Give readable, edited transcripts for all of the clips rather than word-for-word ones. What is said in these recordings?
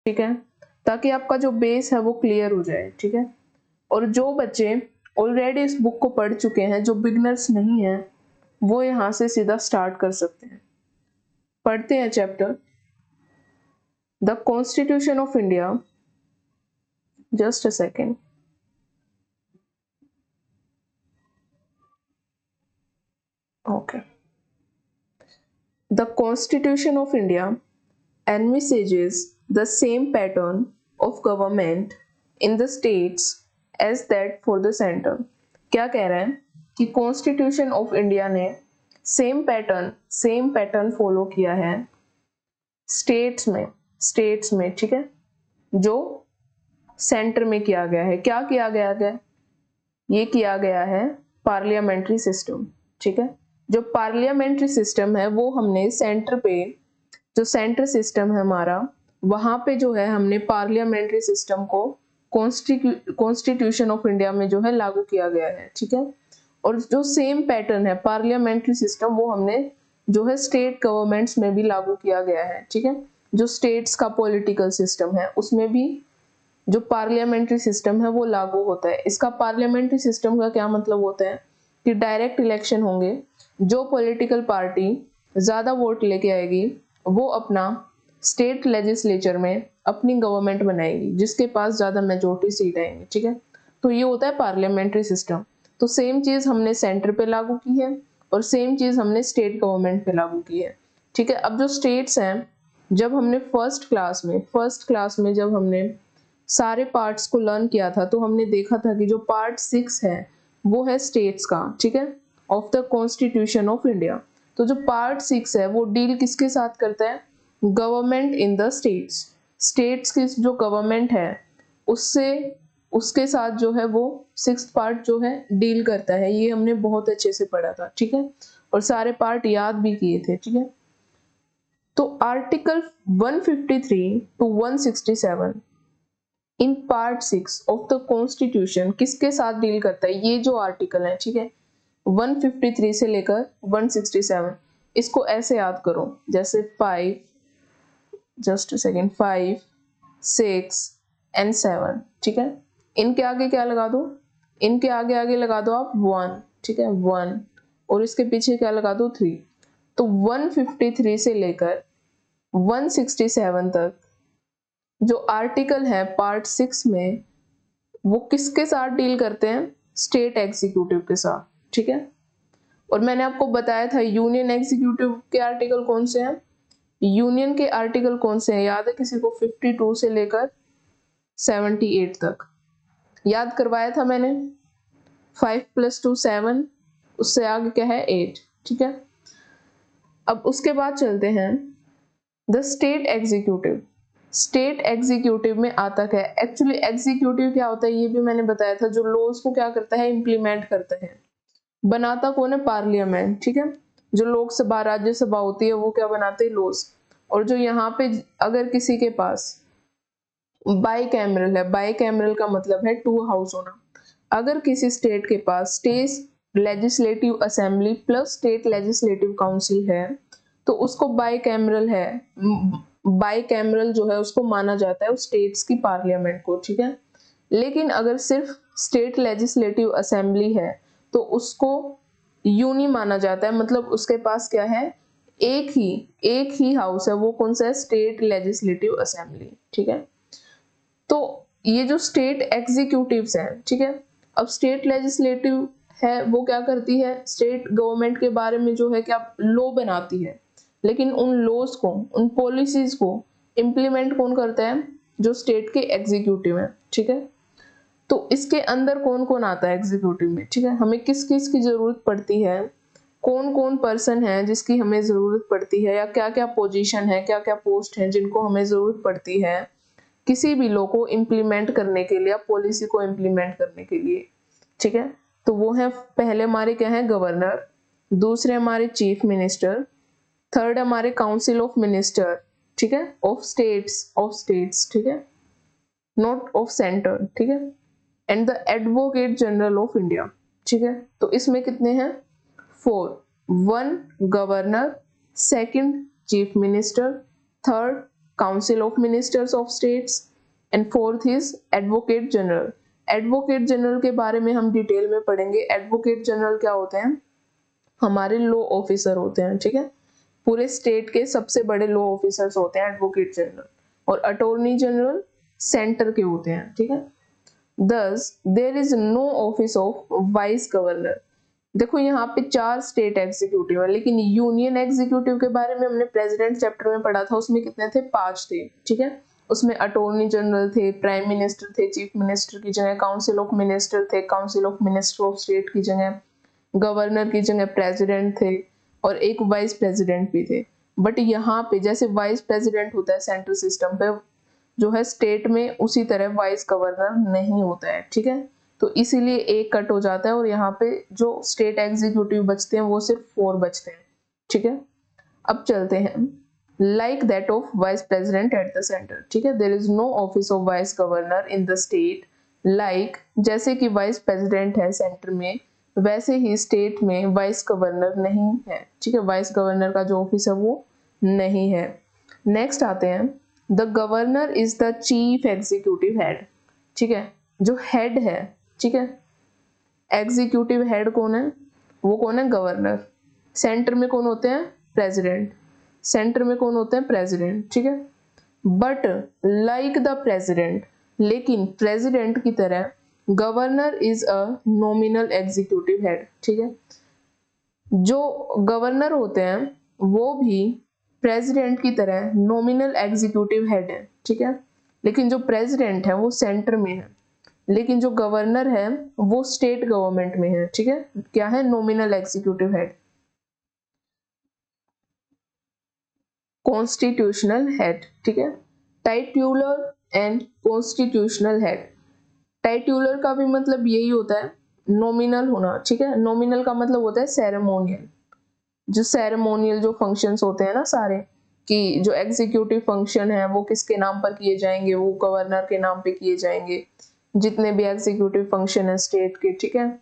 ठीक है, ताकि आपका जो बेस है वो क्लियर हो जाए। ठीक है, और जो बच्चे ऑलरेडी इस बुक को पढ़ चुके हैं, जो बिगनर्स नहीं है, वो यहाँ से सीधा स्टार्ट कर सकते हैं। पढ़ते हैं chapter the constitution of India. Just a second. Okay. The constitution of India envisages the same pattern of government in the states as that for the center। क्या कह रहे हैं कि कॉन्स्टिट्यूशन ऑफ इंडिया ने सेम पैटर्न फॉलो किया है states में, ठीक है, जो सेंटर में किया गया है। क्या किया गया है? ये किया गया है पार्लियामेंट्री सिस्टम। ठीक है, जो पार्लियामेंट्री सिस्टम है वो हमने सेंटर पे, जो सेंटर सिस्टम है हमारा, वहां पे जो है हमने पार्लियामेंट्री सिस्टम को कॉन्स्टिट्यूशन ऑफ इंडिया में जो है लागू किया गया है। ठीक है, और जो सेम पैटर्न है पार्लियामेंट्री सिस्टम, वो हमने जो है स्टेट गवर्नमेंट्स में भी लागू किया गया है। ठीक है, जो स्टेट्स का पॉलिटिकल सिस्टम है उसमें भी जो पार्लियामेंट्री सिस्टम है वो लागू होता है। इसका पार्लियामेंट्री सिस्टम का क्या मतलब होता है कि डायरेक्ट इलेक्शन होंगे, जो पॉलिटिकल पार्टी ज्यादा वोट लेके आएगी वो अपना स्टेट लेजिस्लेचर में अपनी गवर्नमेंट बनाएगी, जिसके पास ज्यादा मेजोरिटी सीट आएंगी। ठीक है, तो ये होता है पार्लियामेंट्री सिस्टम। तो सेम चीज हमने सेंटर पे लागू की है और सेम चीज हमने स्टेट गवर्नमेंट पे लागू की है। ठीक है, अब जो स्टेट्स हैं, जब हमने फर्स्ट क्लास में जब हमने सारे पार्ट्स को लर्न किया था, तो हमने देखा था कि जो पार्ट 6 है वो है स्टेट्स का। ठीक है, of the constitution of India. तो जो पार्ट 6 है वो डील किसके साथ करता है? गवर्नमेंट इन द स्टेट्स की जो गवर्नमेंट है उससे, उसके साथ जो है वो 6th पार्ट जो है डील करता है। ये हमने बहुत अच्छे से पढ़ा था। ठीक है, और सारे पार्ट याद भी किए थे। ठीक है, तो article 153 to 167 in part 6 of the constitution किसके साथ डील करता है? ये जो आर्टिकल है, ठीक है, 153 से लेकर 167, इसको ऐसे याद करो जैसे 5, जस्ट सेकेंड, 5, 6 एंड 7। ठीक है, इनके आगे क्या लगा दो? इनके आगे लगा दो आप 1। ठीक है, 1, और इसके पीछे क्या लगा दो? 3। तो 153 से लेकर 167 तक जो आर्टिकल है पार्ट 6 में, वो किसके साथ डील करते हैं? स्टेट एग्जीक्यूटिव के साथ। ठीक है, और मैंने आपको बताया था यूनियन एग्जीक्यूटिव के आर्टिकल कौन से हैं? यूनियन के आर्टिकल कौन से हैं? याद है किसी को? 52 से लेकर 78 तक याद करवाया था मैंने। 5 + 2 7, उससे आगे क्या है? 8। ठीक है, अब उसके बाद चलते हैं द स्टेट एग्जीक्यूटिव में आता क्या है? एक्चुअली एग्जीक्यूटिव क्या होता है ये भी मैंने बताया था। जो लॉज को क्या करता है? इंप्लीमेंट करता है। बनाता कौन है? पार्लियामेंट। ठीक है, जो लोकसभा राज्यसभा होती है वो क्या बनाते हैं? लॉज। और जो यहाँ पे अगर किसी के पास बाई कैमरल है, बाई कैमरल का मतलब है 2 हाउस होना। अगर किसी स्टेट के पास state legislative assembly plus state legislative council है तो उसको बाई कैमरल है। बाई कैमरल जो है उसको माना जाता है उस स्टेट्स की पार्लियामेंट को। ठीक है, लेकिन अगर सिर्फ स्टेट लेजिस्लेटिव असेंबली है तो उसको यूनी माना जाता है। मतलब उसके पास क्या है? एक ही हाउस है। वो कौन सा है? State legislative assembly. ठीक है, तो ये जो स्टेट एग्जीक्यूटिव्स हैं, ठीक है, अब स्टेट लेजिस्लेटिव है वो क्या करती है? स्टेट गवर्नमेंट के बारे में जो है क्या लॉ बनाती है, लेकिन उन लॉज को, उन पॉलिसीज को इम्प्लीमेंट कौन करता है? जो स्टेट के एग्जीक्यूटिव है। ठीक है, तो इसके अंदर कौन कौन आता है एग्जीक्यूटिव में? ठीक है, हमें किस किस की जरूरत पड़ती है, कौन कौन पर्सन है जिसकी हमें जरूरत पड़ती है, या क्या क्या पोजीशन है, क्या क्या पोस्ट है जिनको हमें जरूरत पड़ती है किसी भी लॉ को इम्प्लीमेंट करने के लिए या पॉलिसी को इम्प्लीमेंट करने के लिए। ठीक है, तो वो है, पहले हमारे क्या है? गवर्नर, दूसरे हमारे चीफ मिनिस्टर, थर्ड हमारे काउंसिल ऑफ मिनिस्टर। ठीक है, ऑफ स्टेट्स। ठीक है, नॉट ऑफ सेंटर। ठीक है, and the advocate general of India. ठीक है, तो इसमें कितने हैं? 4। 1 governor, second chief minister, third council of ministers of states, and fourth is advocate general. Advocate general के बारे में हम डिटेल में पढ़ेंगे। एडवोकेट जनरल क्या होते हैं? हमारे लॉ ऑफिसर होते हैं, ठीक है। पूरे स्टेट के सबसे बड़े लॉ ऑफिसर्स होते हैं एडवोकेट जनरल, और अटॉर्नी जनरल सेंटर के होते हैं, ठीक है। Thus, there is no office of vice governor. देखो यहाँ पे 4 स्टेट एग्जीक्यूटिव है, लेकिन यूनियन एग्जीक्यूटिव के बारे में हमने प्रेसिडेंट चैप्टर में पढ़ा था, उसमें कितने थे? 5 थे, ठीक है। उसमें अटॉर्नी जनरल थे, प्राइम मिनिस्टर थे, चीफ मिनिस्टर की जगह काउंसिल ऑफ मिनिस्टर थे, council of minister of state की जगह गवर्नर की जगह प्रेसिडेंट थे, और एक वाइस प्रेसिडेंट भी थे। बट यहाँ पे जैसे वाइस प्रेसिडेंट होता है सेंट्रल सिस्टम पे, जो है स्टेट में, उसी तरह वाइस गवर्नर नहीं होता है, ठीक है। तो इसीलिए एक कट हो जाता है, और यहाँ पे जो स्टेट एग्जीक्यूटिव बचते हैं वो सिर्फ 4 बचते हैं, ठीक है। अब चलते हैं like that of vice president at the centre, ठीक है। There is no office of vice governor in the state, like जैसे कि वाइस प्रेसिडेंट है सेंटर में, वैसे ही स्टेट में वाइस गवर्नर नहीं है, ठीक है। वाइस गवर्नर का जो ऑफिस है वो नहीं है। नेक्स्ट आते हैं, the governor is the chief executive head, ठीक है। जो हेड है, ठीक है, एग्जीक्यूटिव हेड कौन है? वो कौन है? गवर्नर। सेंटर में कौन होते हैं? प्रेसिडेंट। सेंटर में कौन होते हैं? प्रेसिडेंट, ठीक है। बट लाइक द प्रेसिडेंट, लेकिन प्रेसिडेंट की तरह governor is a nominal executive head, ठीक है। जो गवर्नर होते हैं वो भी प्रेसिडेंट की तरह नॉमिनल एग्जीक्यूटिव हेड है, ठीक है। लेकिन जो प्रेसिडेंट है वो सेंटर में है, लेकिन जो गवर्नर है वो स्टेट गवर्नमेंट में है, ठीक है। क्या है? Nominal executive head. Constitutional head, ठीक है। टाइट्यूलर एंड कॉन्स्टिट्यूशनल हेड। टाइट्यूलर का भी मतलब यही होता है, नॉमिनल होना, ठीक है। नॉमिनल का मतलब होता है सेरेमोनियल। जो सेरेमोनियल जो फंक्शंस होते हैं ना सारे, कि जो एग्जीक्यूटिव फंक्शन है वो किसके नाम पर किए जाएंगे? वो गवर्नर के नाम पे किए जाएंगे, जितने भी एग्जीक्यूटिव फंक्शन है स्टेट के, ठीक है।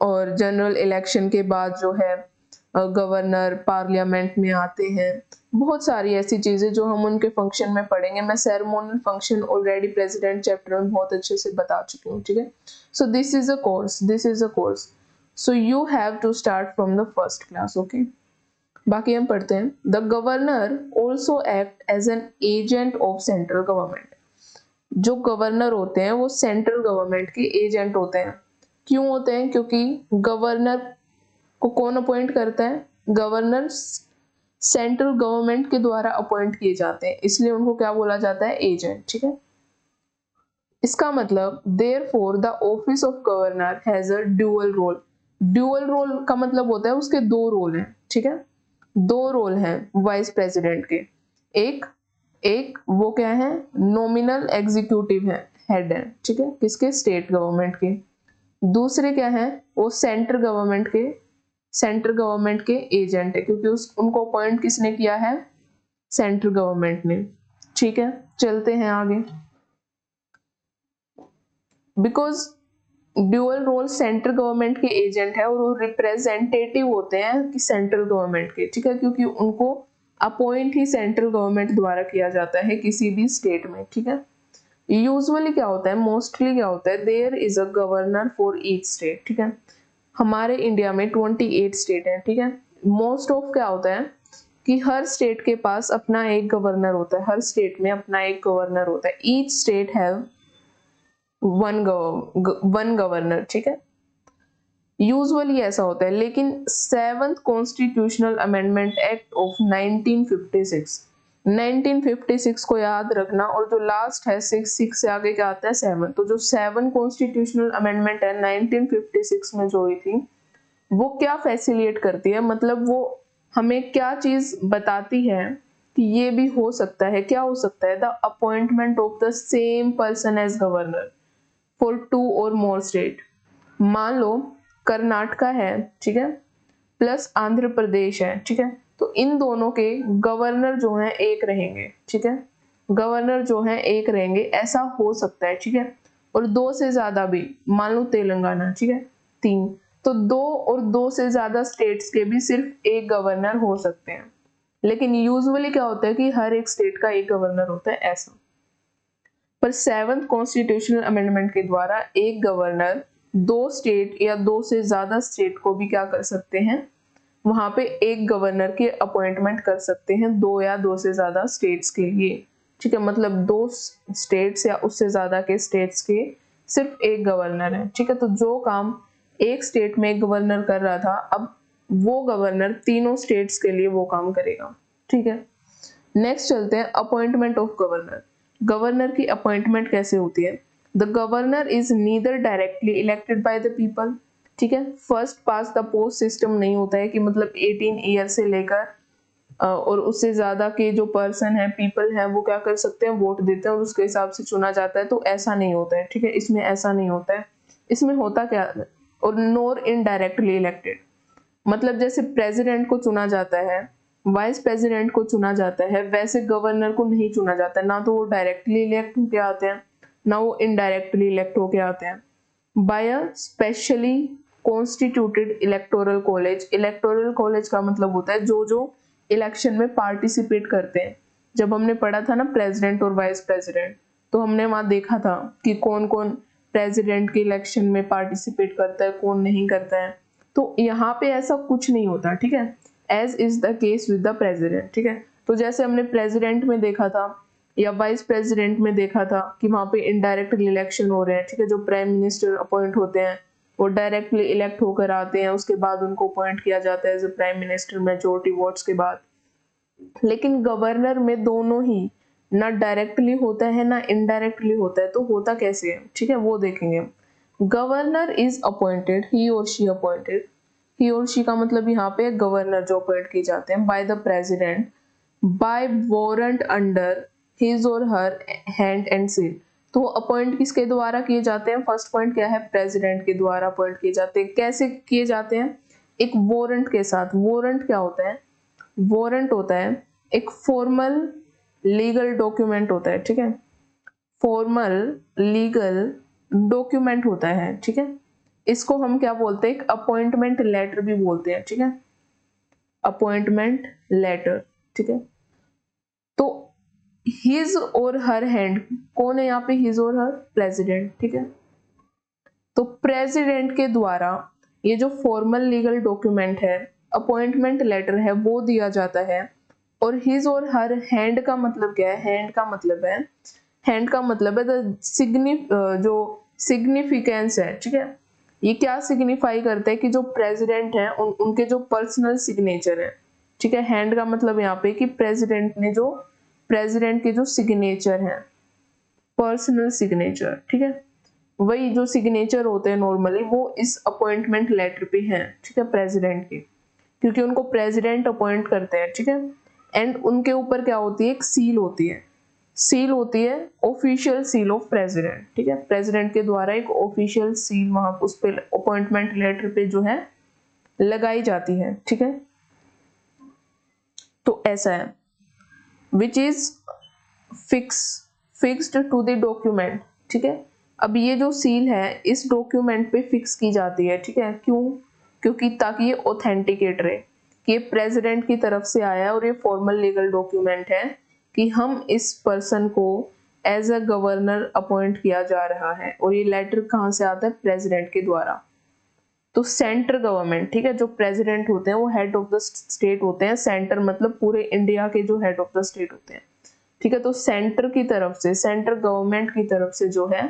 और जनरल इलेक्शन के बाद जो है गवर्नर पार्लियामेंट में आते हैं। बहुत सारी ऐसी चीजें जो हम उनके फंक्शन में पढ़ेंगे। मैं ceremonial function already president chapter में बहुत अच्छे से बता चुकी हूँ, ठीक है। So this is a course, this is a course, so you have to start from the first class, okay. बाकी हम पढ़ते हैं, the governor also act as an agent of central government. जो गवर्नर होते हैं वो सेंट्रल गवर्नमेंट के agent होते हैं। क्यों होते हैं? क्योंकि गवर्नर को कौन अपॉइंट करता है? गवर्नर सेंट्रल गवर्नमेंट के द्वारा अपॉइंट किए जाते हैं, इसलिए उनको क्या बोला जाता है? एजेंट, ठीक है। इसका मतलब therefore the office of governor has a dual role. Dual role का मतलब होता है उसके 2 रोल हैं, ठीक है। 2 रोल हैं वाइस प्रेसिडेंट के। एक एक वो क्या है? नॉमिनल एग्जीक्यूटिव है, हेड है, ठीक है, किसके? स्टेट गवर्नमेंट के। दूसरे क्या है? वो सेंट्रल गवर्नमेंट के एजेंट है, क्योंकि उनको अपॉइंट किसने किया है? सेंट्रल गवर्नमेंट ने, ठीक है। चलते हैं आगे। Because dual role central government के एजेंट है और वो रिप्रेजेंटेटिव होते हैं कि सेंट्रल गवर्नमेंट के, ठीक है, क्योंकि उनको अपॉइंट ही सेंट्रल गवर्नमेंट द्वारा किया जाता है किसी भी स्टेट में, ठीक है। यूजुअली क्या होता है, मोस्टली क्या होता है, there is a governor for each state, ठीक है। हमारे इंडिया में 28 स्टेट है, ठीक है। मोस्ट ऑफ क्या होता है कि हर स्टेट के पास अपना एक गवर्नर होता है, हर स्टेट में अपना एक गवर्नर होता है। Each state have one governor, ठीक है। यूजुअली ऐसा होता है, लेकिन 7th constitutional amendment act of 1956 को याद रखना, और जो लास्ट है 6 से आगे क्या आता है? 7। तो जो 7 कॉन्स्टिट्यूशनल अमेंडमेंट है 1956 में जो हुई थी, वो क्या फैसिलिटेट करती है, मतलब वो हमें क्या चीज बताती है कि ये भी हो सकता है। क्या हो सकता है? The appointment of the same person as governor for 2 और मोर स्टेट। मान लो कर्नाटका है, ठीक है, प्लस आंध्र प्रदेश है, ठीक है। तो इन दोनों के गवर्नर जो हैं एक रहेंगे, ठीक है। गवर्नर जो हैं एक रहेंगे, ऐसा हो सकता है, ठीक है। और 2 से ज्यादा भी, मान लो तेलंगाना, ठीक है, 3, तो 2 और 2 से ज्यादा स्टेट्स के भी सिर्फ एक गवर्नर हो सकते हैं। लेकिन यूजुअली क्या होता है कि हर एक स्टेट का एक गवर्नर होता है ऐसा। पर 7th कॉन्स्टिट्यूशनल अमेंडमेंट के द्वारा एक गवर्नर 2 स्टेट या 2 से ज्यादा स्टेट को भी क्या कर सकते हैं, वहां पे एक गवर्नर की अपॉइंटमेंट कर सकते हैं 2 या 2 से ज्यादा स्टेट्स के लिए। ठीक है, मतलब 2 स्टेट्स या उससे ज्यादा के स्टेट्स के सिर्फ एक गवर्नर है। ठीक है, तो जो काम एक स्टेट में एक गवर्नर कर रहा था, अब वो गवर्नर तीनों स्टेट्स के लिए वो काम करेगा। ठीक है, नेक्स्ट चलते हैं अपॉइंटमेंट ऑफ गवर्नर। गवर्नर की अपॉइंटमेंट कैसे होती है? The governor is neither directly elected by the people. ठीक है, first pass the post system नहीं होता है कि मतलब 18 ईयर से लेकर और उससे ज्यादा के जो पर्सन है, पीपल है, वो क्या कर सकते हैं, वोट देते हैं और उसके हिसाब से चुना जाता है। तो ऐसा नहीं होता है। ठीक है, इसमें ऐसा नहीं होता है। इसमें होता क्या है, और नोर इनडायरेक्टली इलेक्टेड, मतलब जैसे प्रेसिडेंट को चुना जाता है, वाइस प्रेसिडेंट को चुना जाता है, वैसे गवर्नर को नहीं चुना जाता है। ना तो वो डायरेक्टली इलेक्ट होके आते हैं, ना वो इनडायरेक्टली इलेक्ट होके आते हैं। By a specially constituted electoral college. Electoral college का मतलब होता है जो जो इलेक्शन में पार्टिसिपेट करते हैं। जब हमने पढ़ा था ना प्रेसिडेंट और वाइस प्रेसिडेंट, तो हमने वहां देखा था कि कौन कौन प्रेसिडेंट के इलेक्शन में पार्टिसिपेट करता है, कौन नहीं करता है। तो यहाँ पे ऐसा कुछ नहीं होता। ठीक है, as is the case with the president. ठीक है, तो जैसे हमने प्रेसिडेंट में देखा था या वाइस प्रेसिडेंट में देखा था कि वहां पे इनडायरेक्टली इलेक्शन हो रहे हैं। ठीक है, जो प्राइम मिनिस्टर अपॉइंट होते हैं वो डायरेक्टली इलेक्ट होकर आते हैं, उसके बाद उनको अपॉइंट किया जाता है as a prime minister majority votes के बाद। लेकिन गवर्नर में दोनों ही, ना डायरेक्टली होता है ना इनडायरेक्टली होता है। तो होता कैसे है, ठीक है, वो देखेंगे। Governor is appointed, he or she appointed. He or she का मतलब यहाँ पे गवर्नर जो अपॉइंट किए जाते हैं bye the president bye warrant under his और हर हैंड एंड सील। तो अपॉइंट किसके द्वारा किए जाते हैं? फर्स्ट पॉइंट क्या है, प्रेसिडेंट के द्वारा अपॉइंट किए जाते हैं। कैसे किए जाते हैं? एक वारंट के साथ। वारंट क्या होता है? वारंट होता है एक फॉर्मल लीगल डॉक्यूमेंट होता है। ठीक है, फॉर्मल लीगल डॉक्यूमेंट होता है। ठीक है, इसको हम क्या बोलते हैं? एक अपॉइंटमेंट लेटर भी बोलते हैं। ठीक है, अपॉइंटमेंट लेटर। ठीक है, तो हिज और हर हैंड, कौन है यहाँ पे हिज और हर? प्रेसिडेंट। ठीक है, तो प्रेसिडेंट के द्वारा ये जो फॉर्मल लीगल डॉक्यूमेंट है, अपॉइंटमेंट लेटर है, वो दिया जाता है। और हिज और हर हैंड का मतलब क्या है? हैंड का मतलब है, हैंड का मतलब है जो सिग्निफिकेंस है। ठीक है, ये क्या सिग्निफाई करता है कि जो प्रेसिडेंट है उनके जो पर्सनल सिग्नेचर है। ठीक है, हैंड का मतलब यहाँ पे कि प्रेसिडेंट के जो सिग्नेचर है, पर्सनल सिग्नेचर। ठीक है, वही जो सिग्नेचर होते हैं नॉर्मली वो इस अपॉइंटमेंट लेटर पे हैं। ठीक है, प्रेसिडेंट के, क्योंकि उनको प्रेसिडेंट अपॉइंट करते हैं। ठीक है, एंड उनके ऊपर क्या होती है? एक सील होती है। सील होती है ऑफिशियल सील ऑफ प्रेसिडेंट। ठीक है, प्रेसिडेंट के द्वारा एक ऑफिशियल सील वहां उस पे अपॉइंटमेंट लेटर पे जो है लगाई जाती है। ठीक है, तो ऐसा है, which is fixed to the document. ठीक है, अब ये जो सील है इस डॉक्यूमेंट पे फिक्स की जाती है। ठीक है, क्यों? क्योंकि ताकि ये ऑथेंटिकेट रहे कि ये प्रेसिडेंट की तरफ से आया है और ये फॉर्मल लीगल डॉक्यूमेंट है कि हम इस पर्सन को एज अ गवर्नर अपॉइंट किया जा रहा है। और ये लेटर कहाँ से आता है? प्रेसिडेंट के द्वारा। तो सेंट्रल गवर्नमेंट, ठीक है, जो प्रेसिडेंट होते हैं वो हेड ऑफ द स्टेट होते हैं। सेंटर मतलब पूरे इंडिया के जो हेड ऑफ द स्टेट होते हैं। ठीक है, तो सेंटर की तरफ से, सेंट्रल गवर्नमेंट की तरफ से जो है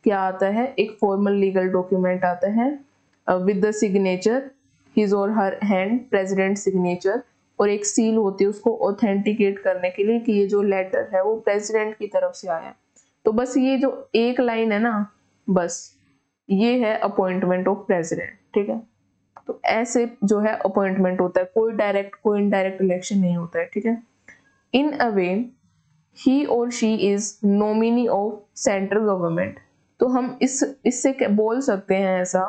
क्या आता है? एक फॉर्मल लीगल डॉक्यूमेंट आता है विद द सिग्नेचर हिज और हर हैंड, प्रेसिडेंट सिग्नेचर, और एक सील होती है उसको ऑथेंटिकेट करने के लिए कि ये जो लेटर है वो प्रेसिडेंट की तरफ से आया है। तो बस ये जो एक लाइन है ना, बस ये है अपॉइंटमेंट ऑफ प्रेसिडेंट। ठीक है, तो ऐसे जो है अपॉइंटमेंट होता है, कोई डायरेक्ट कोई इनडायरेक्ट इलेक्शन नहीं होता है। ठीक है, इन अ वे ही or she is nominee of central government. तो हम इससे बोल सकते हैं ऐसा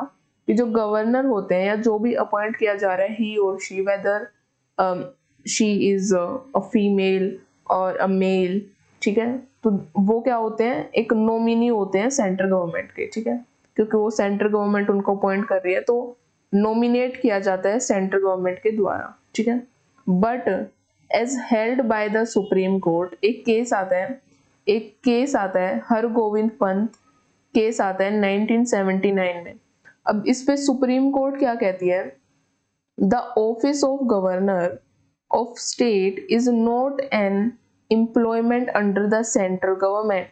कि जो गवर्नर होते हैं या जो भी अपॉइंट किया जा रहा है, he or she, whether she is a female और अ मेल, ठीक है, तो वो क्या होते हैं? एक नॉमिनी होते हैं सेंट्रल गवर्नमेंट के। ठीक है, क्योंकि वो सेंट्रल गवर्नमेंट उनको अपॉइंट कर रही है, तो नॉमिनेट किया जाता है सेंट्रल गवर्नमेंट के द्वारा। ठीक है, but as held by the supreme court. एक केस आता है हरगोविंद पंत केस आता है 1979 में। अब इस पे सुप्रीम कोर्ट क्या कहती है, the office of governor of state is not an employment under the central government.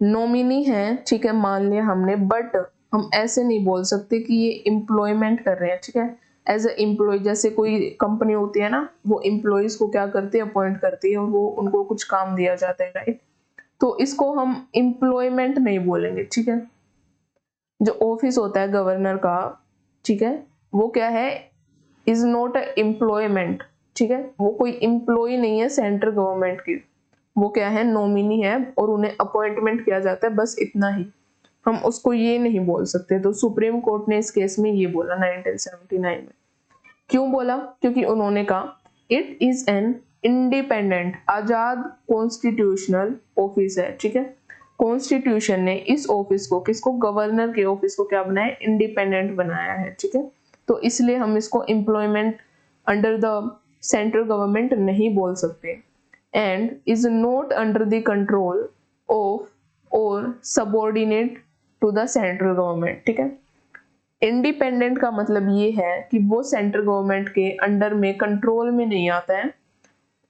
Nominee है, ठीक है, मान लिया हमने, बट हम ऐसे नहीं बोल सकते कि ये एम्प्लॉयमेंट कर रहे हैं, ठीक है, एज ए एम्प्लॉय। जैसे कोई कंपनी होती है ना, वो एम्प्लॉयज को क्या करती है, अपॉइंट करती है और वो उनको कुछ काम दिया जाता है, राइट। तो इसको हम एम्प्लॉयमेंट नहीं बोलेंगे, ठीक है। जो ऑफिस होता है गवर्नर का, ठीक है, वो क्या है, इज नॉट अ एम्प्लॉयमेंट, ठीक है, वो कोई एम्प्लॉय नहीं है सेंट्रल गवर्नमेंट की, वो क्या है, नॉमिनी है और उन्हें अपॉइंटमेंट किया जाता है, बस इतना ही। हम उसको ये नहीं बोल सकते। तो सुप्रीम कोर्ट ने इस केस में ये बोला 1979 में। क्यों बोला, क्योंकि उन्होंने कहा it is an independent, Azad constitutional office है, ठीक है। कॉन्स्टिट्यूशन ने इस ऑफिस को, किसको, गवर्नर के ऑफिस को क्या बनाया, इंडिपेंडेंट बनाया है, ठीक है। तो इसलिए हम इसको employment under the central government नहीं बोल सकते। And is not under the control of or subordinate to the central government, ठीक है। इंडिपेंडेंट का मतलब ये है कि वो सेंट्रल गवर्नमेंट के अंडर में, कंट्रोल में नहीं आता है,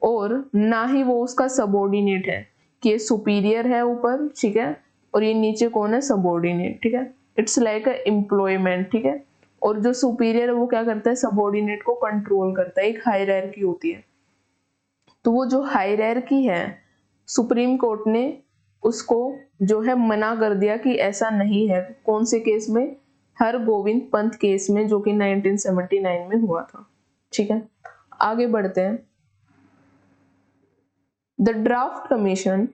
और ना ही वो उसका सबऑर्डिनेट है कि ये सुपीरियर है ऊपर, ठीक है, और ये नीचे कौन है, सबऑर्डिनेट, ठीक है। इट्स लाइक अ एम्प्लॉयमेंट, ठीक है। और जो सुपीरियर है वो क्या करता है, सबऑर्डिनेट को कंट्रोल करता है, एक हायरार्की होती है। तो वो जो हायरार्की है, सुप्रीम कोर्ट ने उसको जो है मना कर दिया कि ऐसा नहीं है। कौन से केस में, हरगोविंद पंत केस में, जो कि 1979 में हुआ था, ठीक है। आगे बढ़ते हैं। The draft commission,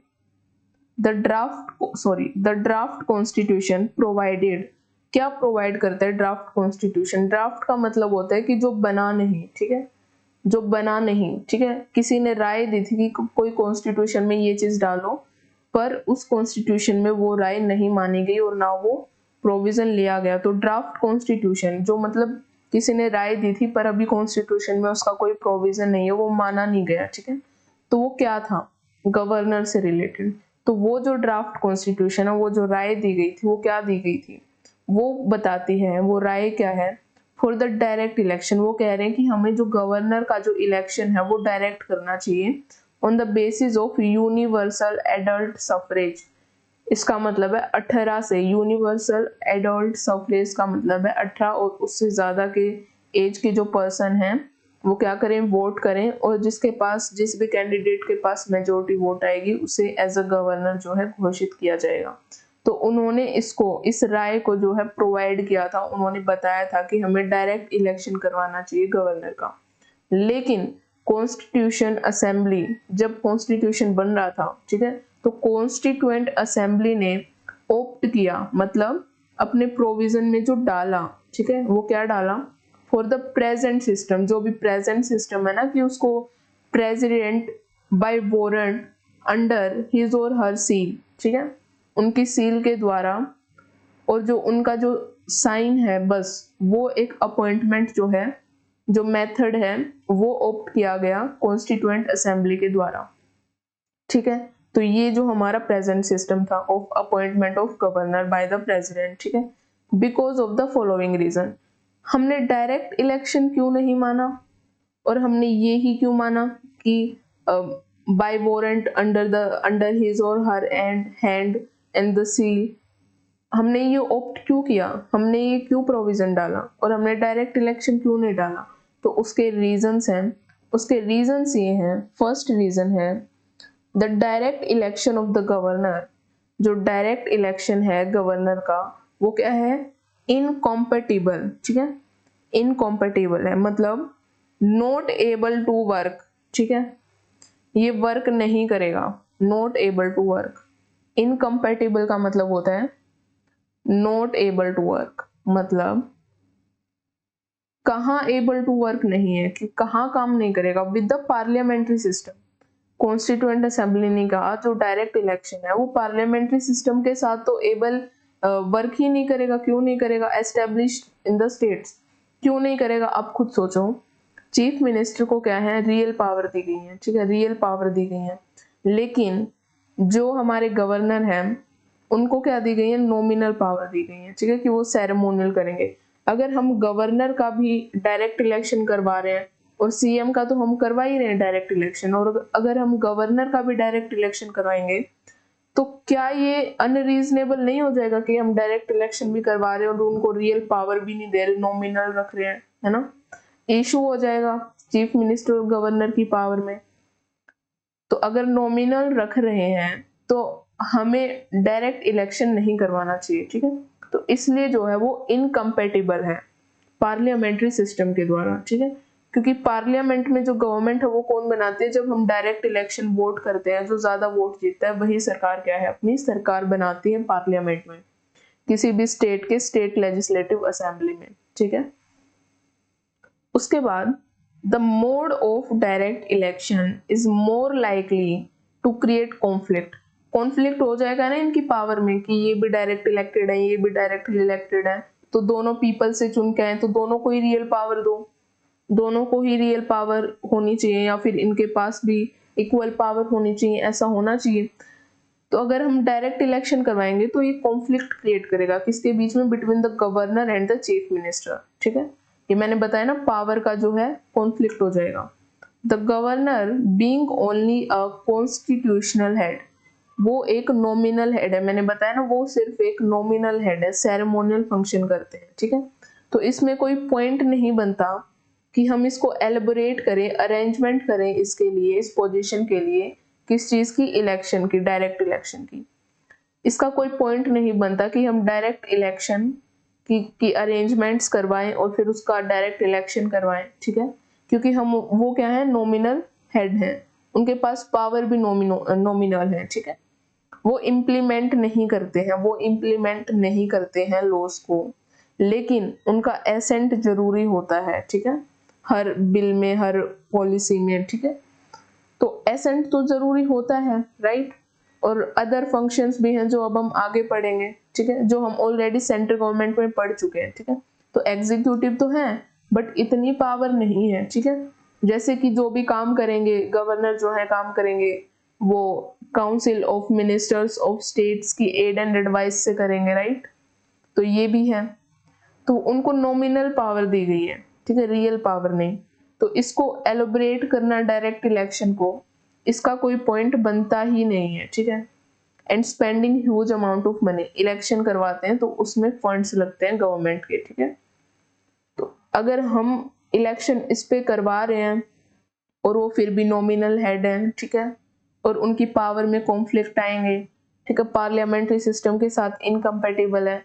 the draft constitution provided, क्या प्रोवाइड करता है ड्राफ्ट कॉन्स्टिट्यूशन। ड्राफ्ट का मतलब होता है कि जो बना नहीं, ठीक है, जो बना नहीं, ठीक है। किसी ने राय दी थी कि कोई कॉन्स्टिट्यूशन में ये चीज डालो, पर उस कॉन्स्टिट्यूशन में वो राय नहीं मानी गई और ना वो प्रोविजन लिया गया। तो ड्राफ्ट कॉन्स्टिट्यूशन, जो मतलब किसी ने राय दी थी पर अभी कॉन्स्टिट्यूशन में उसका कोई प्रोविजन नहीं है, वो माना नहीं गया, ठीक है। तो वो क्या था, गवर्नर से रिलेटेड। तो वो जो ड्राफ्ट कॉन्स्टिट्यूशन है, वो जो राय दी गई थी, वो क्या दी गई थी, वो बताती है, वो राय क्या है, फॉर द डायरेक्ट इलेक्शन। वो कह रहे हैं कि हमें जो गवर्नर का जो इलेक्शन है वो डायरेक्ट करना चाहिए on the basis of universal adult suffrage. इसका मतलब है 18 से, यूनिवर्सल एडल्ट सफरेज का मतलब है 18 और उससे ज्यादा के एज के जो पर्सन हैं वो क्या करें, वोट करें, और जिसके पास, जिस भी कैंडिडेट के पास मेजोरिटी वोट आएगी उसे एज अ गवर्नर जो है घोषित किया जाएगा। तो उन्होंने इसको, इस राय को जो है प्रोवाइड किया था, उन्होंने बताया था कि हमें डायरेक्ट इलेक्शन करवाना चाहिए गवर्नर का। लेकिन कॉन्स्टिट्यूशन असेंबली, जब कॉन्स्टिट्यूशन बन रहा था, ठीक है, तो कॉन्स्टिट्यूएंट असेंबली ने ओप्ट किया, मतलब अपने प्रोविजन में जो डाला, ठीक है, वो क्या डाला, फॉर द प्रेजेंट सिस्टम, जो भी प्रेजेंट सिस्टम है ना, कि उसको president bye warrant under his और हर सील, ठीक है, उनकी सील के द्वारा, और जो उनका जो साइन है, बस वो एक अपॉइंटमेंट जो है, जो मेथड है, वो ऑप्ट किया गया कॉन्स्टिट्यूएंट असेंबली के द्वारा, ठीक है। तो ये जो हमारा प्रेजेंट सिस्टम था of appointment of governor by the president, ठीक है, because of the following reason. हमने डायरेक्ट इलेक्शन क्यों नहीं माना, और हमने ये ही क्यों माना कि बाय वारंट अंडर हिज और her hand and the seal. हमने ये ऑप्ट क्यों किया, हमने ये क्यों प्रोविजन डाला, और हमने डायरेक्ट इलेक्शन क्यों नहीं डाला। तो उसके रीजंस हैं, उसके रीजंस ये हैं। फर्स्ट रीजन है the direct election of the governor. जो डायरेक्ट इलेक्शन है गवर्नर का, वो क्या है, इनकॉम्पेटिबल, ठीक है, इनकॉम्पेटिबल है, मतलब नॉट एबल टू वर्क, ठीक है, ये वर्क नहीं करेगा, not able to work. Incompatible का मतलब होता है नॉट एबल टू वर्क, मतलब कहाँ एबल टू वर्क नहीं है, कि कहाँ काम नहीं करेगा with the parliamentary system. Constituent assembly ने कहा जो डायरेक्ट इलेक्शन है वो पार्लियामेंट्री सिस्टम के साथ तो एबल वर्क ही नहीं करेगा। क्यों नहीं करेगा, एस्टेब्लिश्ड इन द स्टेट्स, क्यों नहीं करेगा, आप खुद सोचो। चीफ मिनिस्टर को क्या है, रियल पावर दी गई है, ठीक है, रियल पावर दी गई है। लेकिन जो हमारे गवर्नर हैं उनको क्या दी गई है, नॉमिनल पावर दी गई है, ठीक है, कि वो सेरेमोनियल करेंगे। अगर हम गवर्नर का भी डायरेक्ट इलेक्शन करवा रहे हैं और सीएम का तो हम करवा ही रहे हैं डायरेक्ट इलेक्शन, और अगर हम गवर्नर का भी डायरेक्ट इलेक्शन करवाएंगे तो क्या ये अनरीजनेबल नहीं हो जाएगा कि हम डायरेक्ट इलेक्शन भी करवा रहे हैं और उनको रियल पावर भी नहीं दे रहे, नॉमिनल रख रहे हैं, है ना? इशू हो जाएगा चीफ मिनिस्टर और गवर्नर की पावर में। तो अगर नॉमिनल रख रहे हैं तो हमें डायरेक्ट इलेक्शन नहीं करवाना चाहिए, ठीक है। तो इसलिए जो है वो इनकम्पेटिबल है पार्लियामेंट्री सिस्टम के द्वारा, ठीक है, क्योंकि पार्लियामेंट में जो गवर्नमेंट है वो कौन बनाते हैं, जब हम डायरेक्ट इलेक्शन वोट करते हैं, जो ज्यादा वोट जीतता है वही सरकार क्या है, अपनी सरकार बनाती है पार्लियामेंट में, किसी भी स्टेट के स्टेट लेजिस्लेटिव असेंबली में, ठीक है। उसके बाद the mode of direct election is more likely to create conflict. Conflict हो जाएगा ना इनकी पावर में कि ये भी डायरेक्ट इलेक्टेड है, ये भी डायरेक्ट इलेक्टेड है, तो दोनों पीपल से चुन के आए तो दोनों को ही रियल पावर दो, दोनों को ही रियल पावर होनी चाहिए, या फिर इनके पास भी इक्वल पावर होनी चाहिए, ऐसा होना चाहिए। तो अगर हम डायरेक्ट इलेक्शन करवाएंगे तो ये कॉन्फ्लिक्ट क्रिएट करेगा किसके बीच में, between the governor and the chief minister, ठीक है। ये मैंने बताया ना, पावर का जो है कॉन्फ्लिक्ट हो जाएगा। The governor being only a constitutional head, वो एक नॉमिनल हेड है, मैंने बताया ना वो सिर्फ एक नॉमिनल हेड है, सेरेमोनियल फंक्शन करते हैं, ठीक है। तो इसमें कोई पॉइंट नहीं बनता कि हम इसको एलिबोरेट करें, अरेंजमेंट करें इसके लिए, इस पोजीशन के लिए, किस चीज की, इलेक्शन की, डायरेक्ट इलेक्शन की। इसका कोई पॉइंट नहीं बनता कि हम डायरेक्ट इलेक्शन की अरेंजमेंट्स करवाएं और फिर उसका डायरेक्ट इलेक्शन करवाएं, ठीक है, क्योंकि हम वो क्या है, नॉमिनल हेड हैं, उनके पास पावर भी नॉमिनल है, ठीक है। वो इम्प्लीमेंट नहीं करते हैं, वो इम्प्लीमेंट नहीं करते हैं लॉस को, लेकिन उनका एसेंट जरूरी होता है, ठीक है, हर बिल में, हर पॉलिसी में, ठीक है। तो एसेंट तो जरूरी होता है, राइट। और अदर फंक्शंस भी हैं जो अब हम आगे पढ़ेंगे, ठीक है, जो हम ऑलरेडी सेंट्रल गवर्नमेंट में पढ़ चुके हैं, ठीक है। तो एग्जीक्यूटिव तो है बट इतनी पावर नहीं है, ठीक है। जैसे कि जो भी काम करेंगे गवर्नर जो है काम करेंगे वो council of ministers of states की एड एंड एडवाइस से करेंगे, राइट। तो ये भी है, तो उनको नॉमिनल पावर दी गई है, ठीक है, रियल पावर नहीं। तो इसको एलोबरेट करना डायरेक्ट इलेक्शन को, इसका कोई पॉइंट बनता ही नहीं है, ठीक है। And spending huge amount of money, election करवाते हैं तो उसमें फंड्स लगते हैं गवर्नमेंट के, ठीक है। तो अगर हम इलेक्शन इस पे करवा रहे हैं और वो फिर भी नॉमिनल हेड है, ठीक है, और उनकी पावर में कॉन्फ्लिक्ट आएंगे, ठीक है, पार्लियामेंट्री सिस्टम के साथ इनकम्पेटिबल है,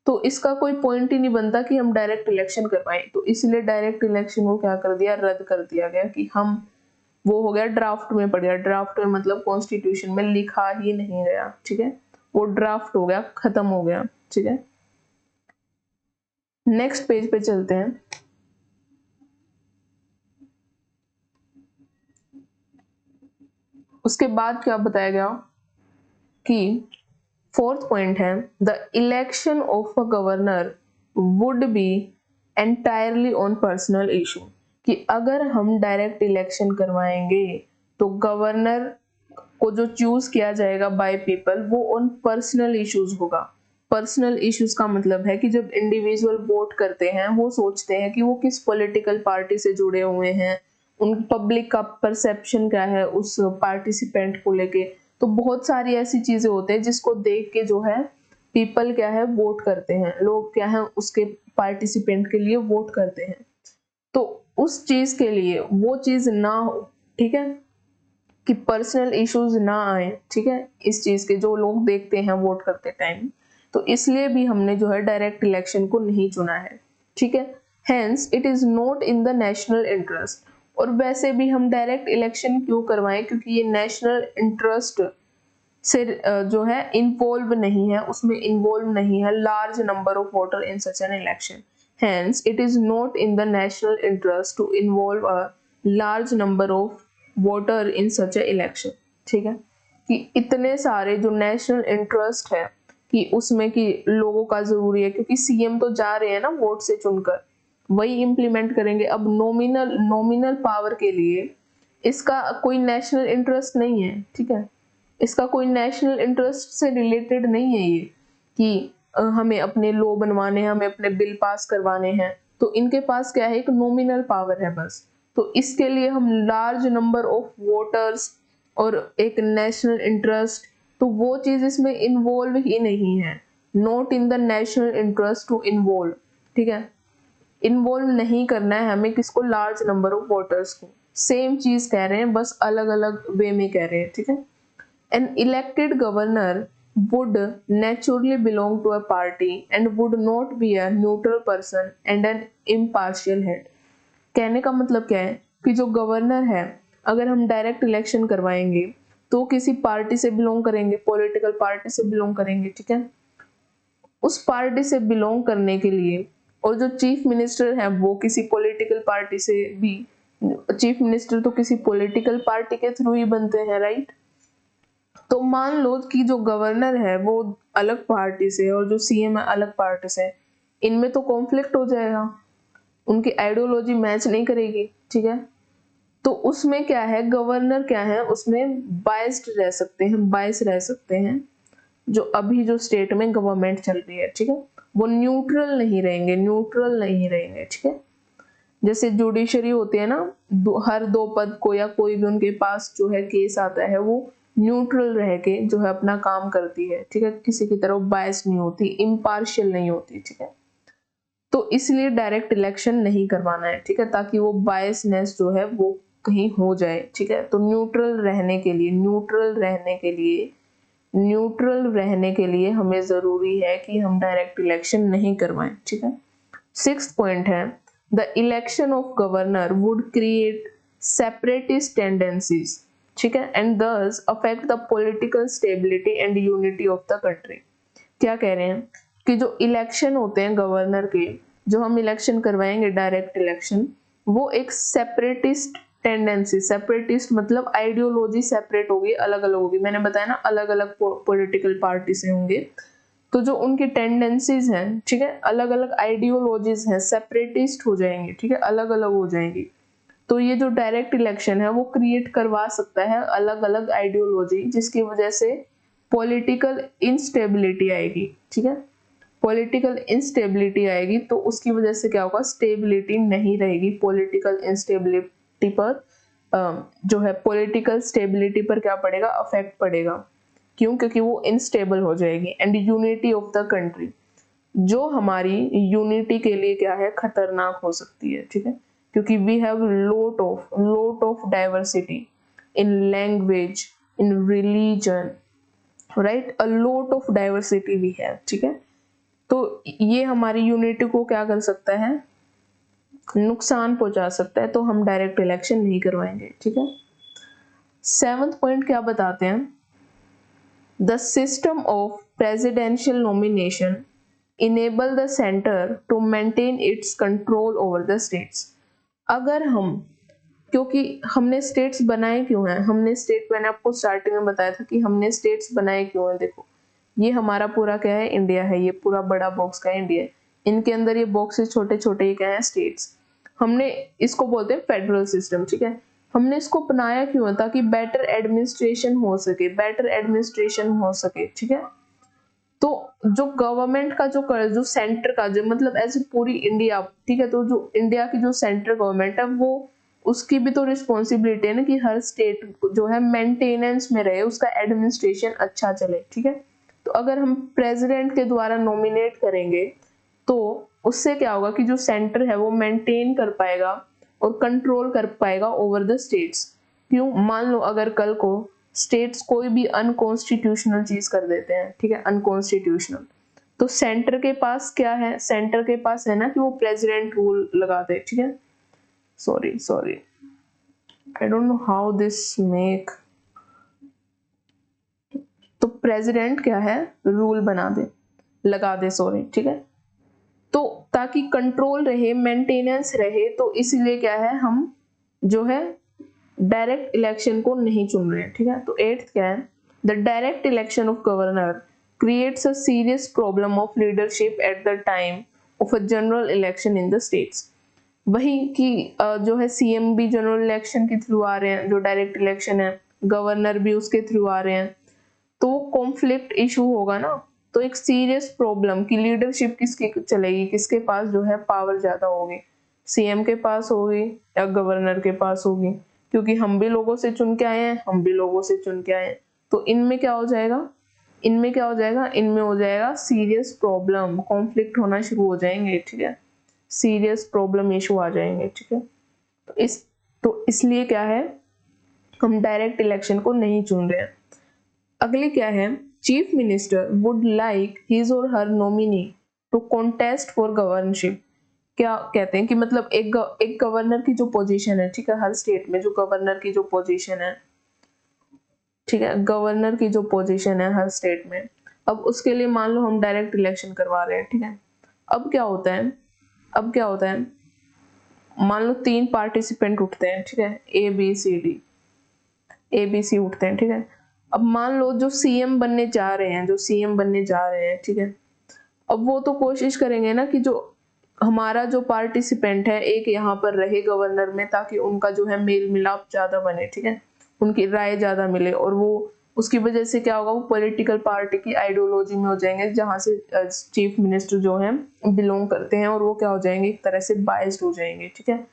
तो इसका कोई पॉइंट ही नहीं बनता कि हम डायरेक्ट इलेक्शन करवाएं। तो इसलिए डायरेक्ट इलेक्शन को क्या कर दिया, रद्द कर दिया गया, कि हम, वो हो गया ड्राफ्ट में पड़ गया, ड्राफ्ट में मतलब कॉन्स्टिट्यूशन में लिखा ही नहीं गया, ठीक है, वो ड्राफ्ट हो गया, खत्म हो गया, ठीक है। नेक्स्ट पेज पे चलते हैं। उसके बाद क्या बताया गया कि फोर्थ पॉइंट है, the election of a governor would be entirely on personal issue, कि अगर हम डायरेक्ट इलेक्शन करवाएंगे तो गवर्नर को जो चूज किया जाएगा बाय पीपल वो ऑन पर्सनल इश्यूज होगा। पर्सनल इश्यूज का मतलब है कि जब इंडिविजुअल वोट करते हैं वो सोचते हैं कि वो किस पॉलिटिकल पार्टी से जुड़े हुए हैं, उन पब्लिक का परसेप्शन क्या है उस पार्टिसिपेंट को लेके। तो बहुत सारी ऐसी चीजें होते हैं जिसको देख के जो है पीपल क्या है वोट करते हैं, लोग क्या है उसके पार्टिसिपेंट के लिए वोट करते हैं। तो उस चीज के लिए वो चीज ना हो, ठीक है, कि पर्सनल इश्यूज ना आए, ठीक है, इस चीज के जो लोग देखते हैं वोट करते टाइम, तो इसलिए भी हमने जो है डायरेक्ट इलेक्शन को नहीं चुना है, ठीक है। Hence it is not in the national interest, और वैसे भी हम डायरेक्ट इलेक्शन क्यों करवाएं, क्योंकि ये नेशनल इंटरेस्ट से जो है इन्वॉल्व नहीं है, उसमें इन्वॉल्व नहीं है large number of voter in such an election. Hence it is not in the national interest to involve a large number of voter in such a election, ठीक है, कि इतने सारे जो नेशनल इंटरेस्ट है कि उसमें कि लोगों का जरूरी है, क्योंकि सीएम तो जा रहे हैं ना वोट से चुनकर, वही इम्प्लीमेंट करेंगे। अब नॉमिनल पावर के लिए इसका कोई नेशनल इंटरेस्ट नहीं है, ठीक है, इसका कोई नेशनल इंटरेस्ट से रिलेटेड नहीं है ये कि हमें अपने लॉ बनवाने हैं, हमें अपने बिल पास करवाने हैं। तो इनके पास क्या है, एक नॉमिनल पावर है बस। तो इसके लिए हम लार्ज नंबर ऑफ वोटर्स और एक नेशनल इंटरेस्ट, तो वो चीज इसमें इन्वॉल्व ही नहीं है। Not in the national interest to involve, ठीक है, इन्वॉल्व नहीं करना है हमें किसको, लार्ज नंबर ऑफ वोटर्स को। सेम चीज कह रहे हैं, बस अलग अलग वे में कह रहे हैं, ठीक है। An elected governor would naturally belong to a party and would not be a neutral person and an impartial head। कहने का मतलब क्या है कि जो गवर्नर है, अगर हम डायरेक्ट इलेक्शन करवाएंगे तो किसी पार्टी से बिलोंग करेंगे, पॉलिटिकल पार्टी से बिलोंग करेंगे, ठीक है। उस पार्टी से बिलोंग करने के लिए, और जो चीफ मिनिस्टर है वो किसी पॉलिटिकल पार्टी से भी, चीफ मिनिस्टर तो किसी पॉलिटिकल पार्टी के थ्रू ही बनते हैं, राइट। तो मान लो कि जो गवर्नर है वो अलग पार्टी से और जो सीएम है अलग पार्टी से, इनमें तो कॉन्फ्लिक्ट हो जाएगा, उनकी आइडियोलॉजी मैच नहीं करेगी, ठीक है। तो उसमें क्या है, गवर्नर क्या है, उसमें बायस्ड रह सकते हैं, बायस रह सकते हैं। जो अभी जो स्टेट में गवर्नमेंट चल रही है, ठीक है, वो न्यूट्रल नहीं रहेंगे, न्यूट्रल नहीं रहेंगे, ठीक है। जैसे जुडिशरी होती है ना, हर 2 पद को या कोई भी उनके पास जो है केस आता है, वो न्यूट्रल रह के जो है अपना काम करती है, ठीक है, किसी की तरफ बायस नहीं होती, इम्पार्शियल नहीं होती, ठीक है। तो इसलिए डायरेक्ट इलेक्शन नहीं करवाना है, ठीक है, ताकि वो बायसनेस जो है वो कहीं हो जाए, ठीक है। तो न्यूट्रल रहने के लिए, न्यूट्रल रहने के लिए हमें जरूरी है कि हम डायरेक्ट इलेक्शन नहीं करवाएं, ठीक है। 6th पॉइंट है, the election of governor would create separatist tendencies, ठीक है, एंड दस affect the political stability and unity of the country. क्या कह रहे हैं कि जो इलेक्शन होते हैं गवर्नर के, जो हम इलेक्शन करवाएंगे डायरेक्ट इलेक्शन, वो एक सेपरेटिस्ट टेंडेंसी, सेपरेटिस्ट मतलब आइडियोलॉजी सेपरेट होगी, अलग अलग होगी। मैंने बताया ना, अलग अलग पॉलिटिकल पार्टी से होंगे, तो जो उनकी टेंडेंसीज हैं, ठीक है, अलग अलग आइडियोलॉजीज हैं, सेपरेटिस्ट हो जाएंगे, ठीक है, अलग अलग हो जाएंगी। तो ये जो डायरेक्ट इलेक्शन है वो क्रिएट करवा सकता है अलग अलग आइडियोलॉजी, जिसकी वजह से पॉलिटिकल इंस्टेबिलिटी आएगी, ठीक है, पॉलिटिकल इंस्टेबिलिटी आएगी। तो उसकी वजह से क्या होगा, स्टेबिलिटी नहीं रहेगी, पॉलिटिकल इंस्टेबिलिटी पर जो है पॉलिटिकल स्टेबिलिटी पर क्या पड़ेगा, अफेक्ट पड़ेगा। क्यों, क्योंकि वो इनस्टेबल हो जाएगी। And unity of the country, जो हमारी यूनिटी के लिए क्या है, खतरनाक हो सकती है, ठीक है, क्योंकि we have lot of diversity in language, in religion, right, a lot of diversity we have, ठीक है। तो ये हमारी यूनिटी को क्या कर सकता है, नुकसान पहुंचा सकता है, तो हम डायरेक्ट इलेक्शन नहीं करवाएंगे, ठीक है। 7th पॉइंट क्या बताते हैं, the system of presidential nomination enable the center to maintain its control over the states। अगर हम, क्योंकि हमने स्टेट्स बनाए क्यों हैं, हमने स्टेट, मैंने आपको स्टार्टिंग में बताया था कि हमने स्टेट्स बनाए क्यों हैं। देखो, ये हमारा पूरा क्या है, इंडिया है, ये पूरा बड़ा बॉक्स का इंडिया है, इनके अंदर ये बॉक्सेस छोटे छोटे ये क्या है, स्टेट्स। हमने इसको बोलते हैं फेडरल सिस्टम, ठीक है। हमने इसको बनाया क्यों है, ताकि बेटर एडमिनिस्ट्रेशन हो सके, बेटर एडमिनिस्ट्रेशन हो सके, ठीक है। तो जो गवर्नमेंट का जो सेंटर का जो मतलब ऐसे पूरी इंडिया, ठीक है, तो जो इंडिया की जो सेंट्रल गवर्नमेंट है, वो उसकी भी तो रिस्पॉन्सिबिलिटी है ना कि हर स्टेट जो है मेंटेनेंस में रहे, उसका एडमिनिस्ट्रेशन अच्छा चले, ठीक है। तो अगर हम प्रेसिडेंट के द्वारा नॉमिनेट करेंगे तो उससे क्या होगा कि जो सेंटर है वो मेंटेन कर पाएगा और कंट्रोल कर पाएगा ओवर द स्टेट्स। क्यों, मान लो अगर कल को स्टेट्स कोई भी अनकॉन्स्टिट्यूशनल चीज कर देते हैं, ठीक है, अनकॉन्स्टिट्यूशनल, तो सेंटर के पास क्या है, सेंटर के पास है ना कि वो प्रेसिडेंट रूल लगा दे, ठीक है। Sorry I don't know how this make, तो प्रेसिडेंट क्या है, रूल बना दे, लगा दे, सॉरी, ठीक है। तो ताकि कंट्रोल रहे, मेंटेनेंस रहे, तो इसलिए क्या है, हम जो है डायरेक्ट इलेक्शन को नहीं चुन रहे हैं, ठीक है। तो 8th क्या है, the direct election of governor creates a serious problem of leadership at the time of a general election in the states. वही कि जो है सीएम भी जनरल इलेक्शन के थ्रू आ रहे हैं, जो डायरेक्ट इलेक्शन है, गवर्नर भी उसके थ्रू आ रहे हैं, तो वो कॉन्फ्लिक्ट इशू होगा ना। तो एक सीरियस प्रॉब्लम कि लीडरशिप किसकी चलेगी, किसके पास जो है पावर ज्यादा होगी, सीएम के पास होगी या गवर्नर के पास होगी, क्योंकि हम भी लोगों से चुन के आए हैं, हम भी लोगों से चुन के आए हैं। तो इनमें क्या हो जाएगा, इनमें क्या हो जाएगा, इनमें हो जाएगा सीरियस प्रॉब्लम, कॉन्फ्लिक्ट होना शुरू हो जाएंगे, ठीक है, सीरियस प्रॉब्लम इशू आ जाएंगे, ठीक है। तो इसलिए क्या है, हम डायरेक्ट इलेक्शन को नहीं चुन रहे हैं। अगले क्या है, chief minister would like his और her nominee to contest for governorship. क्या कहते हैं कि मतलब एक गवर्नर की जो पोजीशन है, ठीक है, हर स्टेट में जो गवर्नर की जो पोजीशन है, ठीक है, गवर्नर की जो पोजीशन है हर स्टेट में, अब उसके लिए मान लो हम डायरेक्ट इलेक्शन करवा रहे हैं, ठीक है। अब क्या होता है, अब क्या होता है, मान लो 3 पार्टिसिपेंट उठते हैं, ठीक है, ए बी सी उठते हैं, ठीक है। अब मान लो जो सीएम बनने जा रहे हैं, जो सीएम बनने जा रहे हैं, ठीक है, अब वो तो कोशिश करेंगे ना कि जो हमारा जो पार्टिसिपेंट है एक यहाँ पर रहे गवर्नर में, ताकि उनका जो है मेल मिलाप ज्यादा बने, ठीक है, उनकी राय ज्यादा मिले, और वो उसकी वजह से क्या होगा, वो पॉलिटिकल पार्टी की आइडियोलॉजी में हो जाएंगे जहां से चीफ मिनिस्टर जो है बिलोंग करते हैं, और वो क्या हो जाएंगे, एक तरह से बायस्ड हो जाएंगे, ठीक है।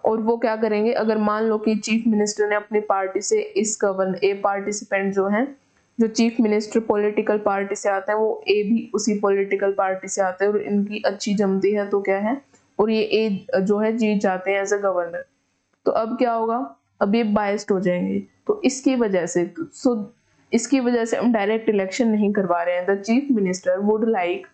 और वो क्या करेंगे, अगर मान लो कि चीफ मिनिस्टर ने अपनी पार्टी से इस गवर्नर ए पार्टिसिपेंट जो है, जो चीफ मिनिस्टर पॉलिटिकल पार्टी से आते हैं, वो ए भी उसी पॉलिटिकल पार्टी से आते हैं, और इनकी अच्छी जमती है तो क्या है, और ये ए जो है जीत जाते हैं एज अ गवर्नर। तो अब क्या होगा, अब ये बायस्ड हो जाएंगे। तो इसकी वजह से इसकी वजह से हम डायरेक्ट इलेक्शन नहीं करवा रहे हैं। The chief minister would like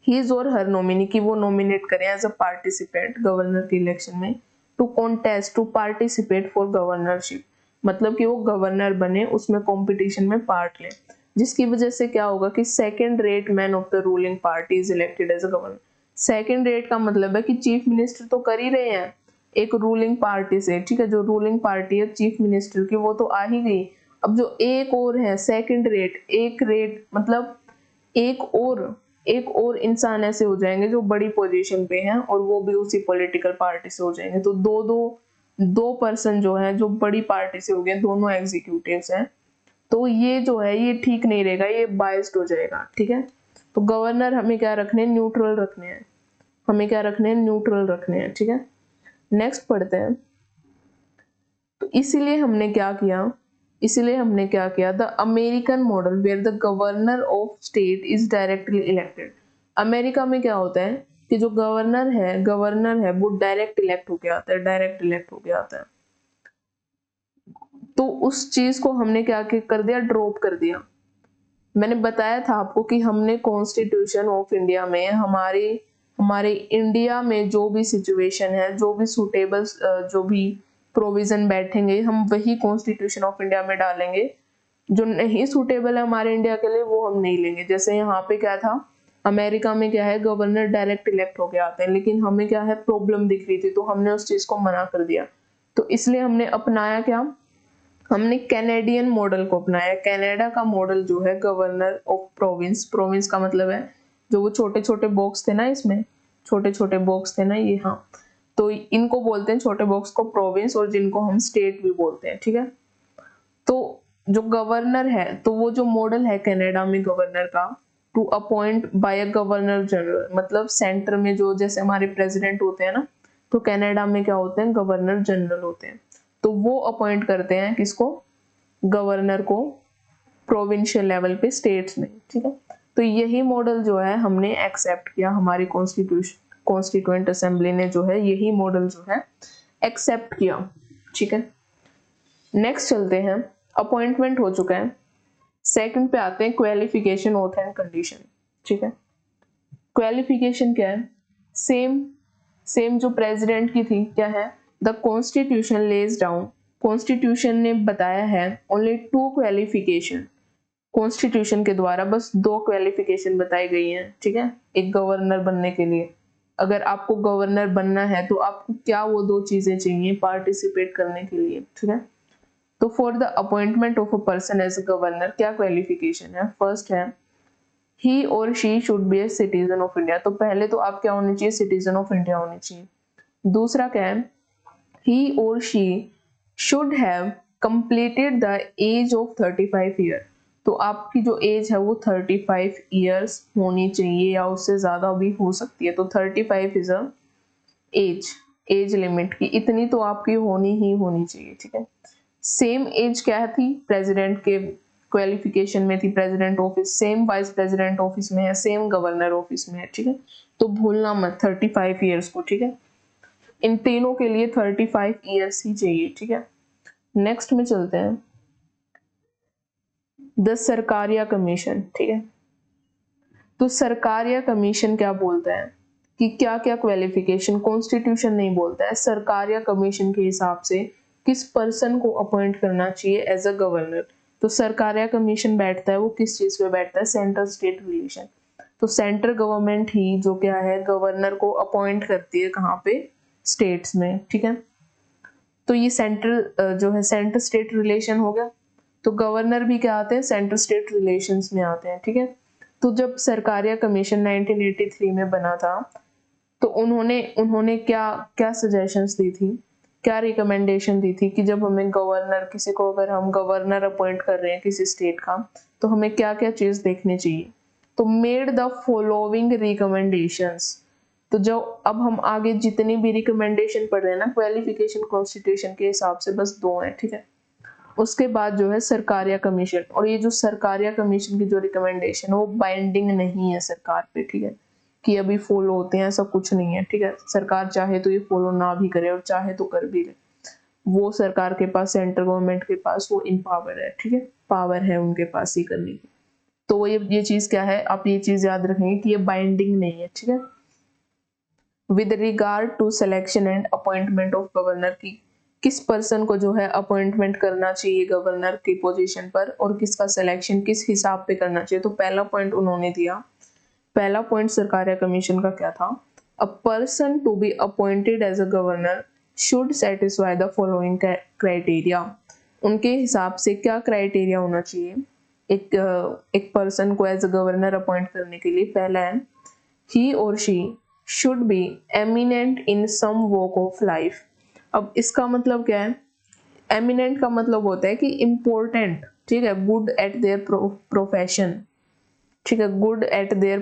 his और हर नॉमिनी की वो नॉमिनेट करें एज अ पार्टिसिपेंट गवर्नर के इलेक्शन में, to contest to participate for governorship, मतलब कि वो गवर्नर बने, उसमें कंपटीशन में पार्ट लें, जिसकी वजह से क्या होगा कि second rate man of the ruling party is elected as a governor. Second rate का मतलब है कि चीफ मिनिस्टर तो कर ही रहे हैं एक रूलिंग पार्टी से, ठीक है, जो रूलिंग पार्टी है चीफ मिनिस्टर की वो तो आ ही गई। अब जो एक और है सेकंड रेट, एक रेट मतलब एक और एक और इंसान ऐसे हो जाएंगे जो बड़ी पोजीशन पे हैं, और वो भी उसी पॉलिटिकल पार्टी से हो जाएंगे। तो दो पर्सन जो है जो बड़ी पार्टी से हो गए, दोनों एग्जीक्यूटिव्स हैं, तो ये जो है ये ठीक नहीं रहेगा, ये बायस्ड हो जाएगा, ठीक है। तो गवर्नर हमें क्या रखने हैं, न्यूट्रल रखने हैं, हमें क्या रखने हैं, न्यूट्रल रखने हैं, ठीक है। नेक्स्ट पढ़ते हैं। तो इसीलिए हमने क्या किया, the American model where the governor of state is directly elected. America में क्या होता है कि जो गवर्नर है वो डायरेक्ट इलेक्ट होके आता है, डायरेक्ट इलेक्ट होके आता है। तो उस चीज को हमने क्या कर दिया, ड्रॉप कर दिया। मैंने बताया था आपको कि हमने कॉन्स्टिट्यूशन ऑफ इंडिया में हमारे इंडिया में जो भी सिचुएशन है, जो भी सुटेबल जो भी प्रोविजन बैठेंगे, हम वही कॉन्स्टिट्यूशन ऑफ इंडिया में डालेंगे। जो नहीं सुटेबल है हमारे इंडिया के लिए वो हम नहीं लेंगे। जैसे यहाँ पे क्या था, अमेरिका में क्या है, गवर्नर डायरेक्ट इलेक्ट होके आते हैं, लेकिन हमें क्या है, प्रॉब्लम दिख रही थी, तो हमने उस चीज को मना कर दिया। तो इसलिए हमने अपनाया क्या, हमने कैनेडियन मॉडल को अपनाया। कनाडा का मॉडल जो है गवर्नर ऑफ प्रोविंस, प्रोविंस का मतलब है जो वो छोटे छोटे बॉक्स थे ना, इसमें छोटे छोटे बॉक्स थे ना ये, हाँ, तो इनको बोलते हैं छोटे बॉक्स को प्रोविंस, और जिनको हम स्टेट भी बोलते हैं, ठीक है। तो जो गवर्नर है, तो वो जो मॉडल है कनाडा में गवर्नर का, to appoint by a governor general, मतलब सेंटर में जो जैसे हमारे प्रेसिडेंट होते हैं ना, तो कनाडा में क्या होते हैं, गवर्नर जनरल होते हैं। तो वो अपॉइंट करते हैं किसको, गवर्नर को, प्रोविंशियल लेवल पे स्टेट्स में, ठीक है। तो यही मॉडल जो है हमने एक्सेप्ट किया, हमारी कॉन्स्टिट्यूएंट असेंबली ने जो है यही मॉडल जो है एक्सेप्ट किया, ठीक है। नेक्स्ट चलते हैं, अपॉइंटमेंट हो चुका है। सेकंड पे आते हैं, क्वालिफिकेशन, ओथ एंड कंडीशन, ठीक है। क्वालिफिकेशन क्या है, सेम सेम जो प्रेसिडेंट की थी, क्या है, the constitution lays down, constitution ने बताया है ओनली 2 क्वालिफिकेशन, कॉन्स्टिट्यूशन के द्वारा बस 2 क्वालिफिकेशन बताई गई हैं, ठीक है, एक गवर्नर बनने के लिए। अगर आपको गवर्नर बनना है तो आपको क्या वो 2 चीजें चाहिए पार्टिसिपेट करने के लिए, ठीक है। तो for the appointment of a person as a governor क्या क्वालिफिकेशन है, first he he or she should be a citizen of India. तो पहले तो आप क्या होने चाहिए, सिटीजन ऑफ इंडिया होने चाहिए। दूसरा क्या है, he or she should have completed the age of 35 year. तो आपकी जो एज है वो 35 ईयर्स होनी चाहिए या उससे ज्यादा भी हो सकती है। तो 35 इज अ एज लिमिट की इतनी तो आपकी होनी ही होनी चाहिए, ठीक है। सेम एज क्या थी प्रेसिडेंट के क्वालिफिकेशन में थी, president office same vice president office में है, सेम गवर्नर ऑफिस में है, ठीक है। तो भूलना मत 35 ईयर्स को, ठीक है। इन तीनों के लिए 35 ईयर्स ही चाहिए, ठीक है। नेक्स्ट में चलते हैं, द सरकारिया कमीशन, ठीक है। तो सरकारिया कमीशन क्या बोलता है कि क्या क्या क्वालिफिकेशन, कॉन्स्टिट्यूशन नहीं बोलता है, सरकारिया कमीशन के हिसाब से किस पर्सन को अपॉइंट करना चाहिए एज अ गवर्नर। तो सरकारिया कमीशन बैठता है वो किस चीज पे बैठता है, सेंट्रल स्टेट रिलेशन। तो सेंट्रल गवर्नमेंट ही जो क्या है गवर्नर को अपॉइंट करती है कहाँ पे, स्टेट्स में, ठीक है। तो ये सेंट्रल जो है सेंट्रल स्टेट रिलेशन हो गया। तो गवर्नर भी क्या आते हैं, सेंट्रल स्टेट रिलेशंस में आते हैं, ठीक है। तो जब सरकारिया कमीशन 1983 में बना था तो उन्होंने क्या क्या सजेशंस दी थी, क्या रिकमेंडेशन दी थी कि जब हमें गवर्नर, किसी को अगर हम गवर्नर अपॉइंट कर रहे हैं किसी स्टेट का, तो हमें क्या क्या चीज देखनी चाहिए। तो मेड द फॉलोइंग रिकमेंडेशंस। तो जो अब हम आगे जितनी भी रिकमेंडेशन पढ़ रहे हैं ना क्वालिफिकेशन कॉन्स्टिट्यूशन के हिसाब से बस 2 हैं, ठीक है। उसके बाद जो है सरकारिया कमीशन, और ये जो सरकारिया कमीशन की जो रिकमेंडेशन है वो बाइंडिंग नहीं है सरकार पे, ठीक है, कि अभी फॉलो होते हैं, ऐसा कुछ नहीं है, ठीक है। सरकार चाहे तो ये फॉलो ना भी करे और चाहे तो कर भी ले, वो सरकार के पास, सेंट्रल गवर्नमेंट के पास वो इन पावर है, ठीक है, पावर है उनके पास ही करने की। तो ये चीज क्या है, आप ये चीज याद रखेंगे कि ये बाइंडिंग नहीं है, ठीक है। With regard to selection and appointment of governor की किस पर्सन को जो है अपॉइंटमेंट करना चाहिए गवर्नर की पोजीशन पर और किसका सिलेक्शन किस हिसाब पे करना चाहिए। तो पहला पॉइंट उन्होंने दिया, पहला पॉइंट सरकारिया कमीशन का क्या था, a person to be appointed as a governor should satisfy the following criteria. उनके हिसाब से क्या क्राइटेरिया होना चाहिए एक पर्सन को एज अ गवर्नर अपॉइंट करने के लिए। पहला है, he or she should be eminent in some walk of life। अब इसका मतलब क्या है, eminent का मतलब होता है कि important, ठीक है, good at their profession, ठीक है, good at their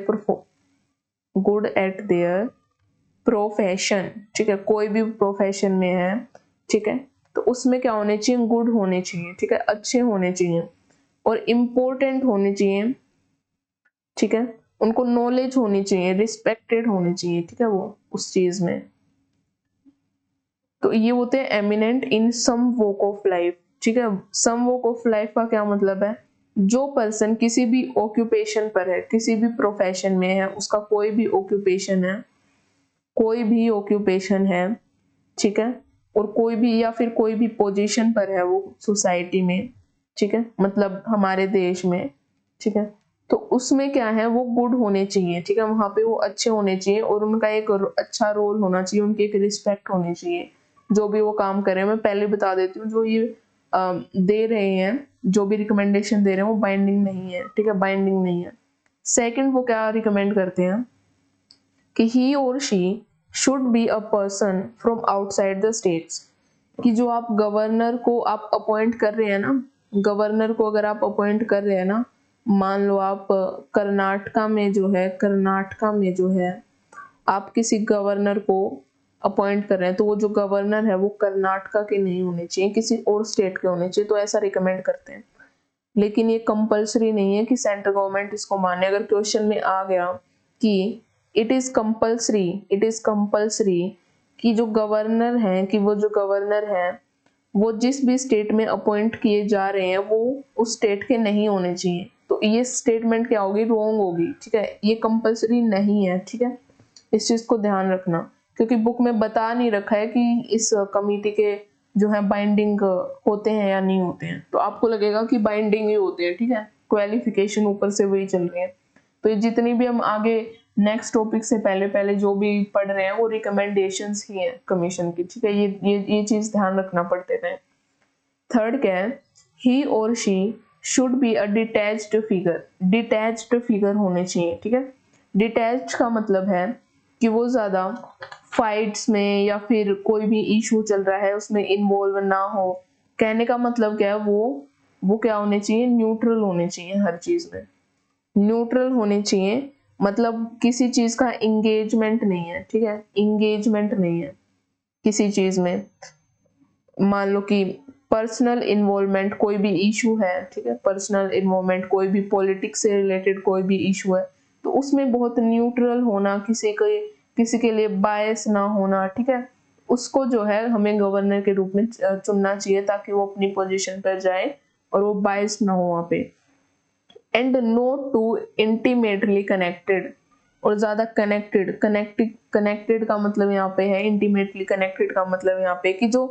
profession, ठीक है, कोई भी प्रोफेशन में है, ठीक है, तो उसमें क्या होने चाहिए, गुड होने चाहिए, ठीक है, अच्छे होने चाहिए और इम्पोर्टेंट होने चाहिए, ठीक है, उनको नॉलेज होनी चाहिए, रिस्पेक्टेड होनी चाहिए, ठीक है, वो उस चीज में। तो ये होते हैं eminent in some walk of life, ठीक है। सम वॉक ऑफ लाइफ का क्या मतलब है, जो पर्सन किसी भी ऑक्यूपेशन पर है, किसी भी प्रोफेशन में है, उसका कोई भी ऑक्यूपेशन है, कोई भी ऑक्यूपेशन है, ठीक है, और कोई भी या फिर कोई भी पोजीशन पर है वो सोसाइटी में, ठीक है, मतलब हमारे देश में, ठीक है। तो उसमें क्या है, वो गुड होने चाहिए, ठीक है, वहां पे वो अच्छे होने चाहिए और उनका एक अच्छा रोल होना चाहिए, उनकी एक रिस्पेक्ट होनी चाहिए, जो भी वो काम कर रहे हैं। मैं पहले बता देती हूँ, जो ये दे रहे हैं, जो भी रिकमेंडेशन दे रहे हैं वो बाइंडिंग नहीं है, ठीक है, बाइंडिंग नहीं है। सेकंड वो क्या रिकमेंड करते हैं कि ही or she should be a person from outside the states. कि जो आप गवर्नर को आप अपॉइंट कर रहे हैं ना, गवर्नर को अगर आप अपॉइंट कर रहे हैं ना, मान लो आप कर्नाटका में जो है आप किसी गवर्नर को अपॉइंट कर रहे हैं, तो वो जो गवर्नर है वो कर्नाटका के नहीं होने चाहिए, किसी और स्टेट के होने चाहिए। तो ऐसा रिकमेंड करते हैं, लेकिन ये कंपलसरी नहीं है कि सेंट्रल गवर्नमेंट इसको माने। अगर क्वेश्चन में आ गया कि इट इज कंपलसरी कि जो गवर्नर है वो जिस भी स्टेट में अपॉइंट किए जा रहे हैं वो उस स्टेट के नहीं होने चाहिए, तो ये स्टेटमेंट क्या होगी, रॉन्ग होगी, ठीक है, ये कंपलसरी नहीं है, ठीक है। इस चीज को ध्यान रखना, क्योंकि बुक में बता नहीं रखा है कि इस कमिटी के जो है बाइंडिंग होते हैं या नहीं होते हैं, तो आपको लगेगा कि बाइंडिंग ही होते हैं, ठीक है, क्वालिफिकेशन ऊपर से वही चल रही है। तो ये जितनी भी हम आगे नेक्स्ट टॉपिक से पहले पहले जो भी पढ़ रहे हैं वो रिकमेंडेशंस ही हैं कमीशन की, ठीक है, ये चीज ध्यान रखना पड़ते थे। थर्ड क्या है, he or she should be a detached figure होने चाहिए, ठीक है। डिटैच्ड का मतलब है कि वो ज्यादा फाइट्स में या फिर कोई भी इशू चल रहा है उसमें इन्वॉल्व ना हो। कहने का मतलब क्या है, वो क्या होने चाहिए, न्यूट्रल होने चाहिए हर चीज में, न्यूट्रल होने चाहिए। मतलब किसी चीज का इंगेजमेंट नहीं है, ठीक है, इंगेजमेंट नहीं है किसी चीज में। मान लो कि पर्सनल इन्वॉल्वमेंट कोई भी इशू है, ठीक है, पर्सनल इन्वॉल्वमेंट कोई भी पॉलिटिक्स से रिलेटेड कोई भी इशू है, तो उसमें बहुत न्यूट्रल होना, किसी के लिए बायस ना होना, ठीक है, उसको जो है हमें गवर्नर के रूप में चुनना चाहिए ताकि वो अपनी पोजीशन पर जाए और वो बायस ना हो वहां पे। And not too intimately connected, और ज्यादा कनेक्टेड का मतलब यहाँ पे है, इंटीमेटली कनेक्टेड का मतलब यहाँ पे कि जो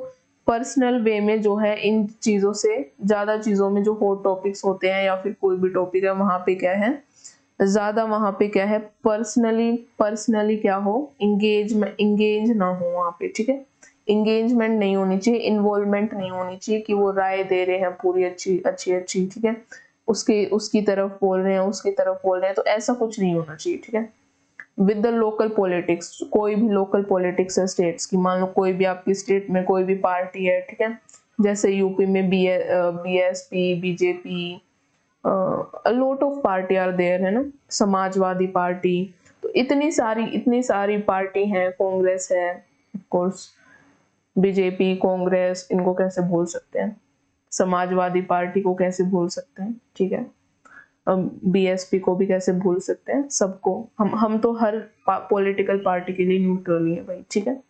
पर्सनल वे में जो है इन चीजों से, ज्यादा चीजों में जो हॉट टॉपिक्स होते हैं या फिर कोई भी टॉपिक है वहां पे क्या है, ज्यादा वहां पे क्या है, पर्सनली क्या हो, इंगेज ना हो वहां पे, ठीक है, इंगेजमेंट नहीं होनी चाहिए, इन्वॉल्वमेंट नहीं होनी चाहिए कि वो राय दे रहे हैं पूरी अच्छी, ठीक है, उसकी तरफ बोल रहे हैं, उसकी तरफ बोल रहे हैं, तो ऐसा कुछ नहीं होना चाहिए, ठीक है। विद द लोकल पॉलिटिक्स, कोई भी लोकल पॉलिटिक्स है स्टेट्स की, मान लो कोई भी आपकी स्टेट में कोई भी पार्टी है, ठीक है, जैसे यूपी में BSP, BJP, lot of party are there, है ना, समाजवादी पार्टी, तो इतनी सारी पार्टी है, कांग्रेस है ऑफ कोर्स, बीजेपी, कांग्रेस, इनको कैसे भूल सकते हैं, समाजवादी पार्टी को कैसे भूल सकते हैं, ठीक है, बीएसपी को भी कैसे भूल सकते हैं, सबको, हम तो हर पॉलिटिकल पार्टी के लिए न्यूट्रल ही है भाई, ठीक है।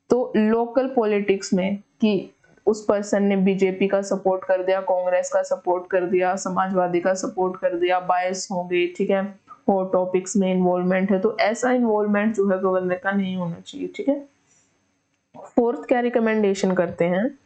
तो लोकल पॉलिटिक्स में कि उस पर्सन ने बीजेपी का सपोर्ट कर दिया, कांग्रेस का सपोर्ट कर दिया, समाजवादी का सपोर्ट कर दिया, बायस हो गए, ठीक है, हॉट टॉपिक्स में इन्वॉल्वमेंट है, तो ऐसा इन्वॉल्वमेंट जो है गवर्नर का नहीं होना चाहिए, ठीक है। फोर्थ क्या रिकमेंडेशन करते हैं,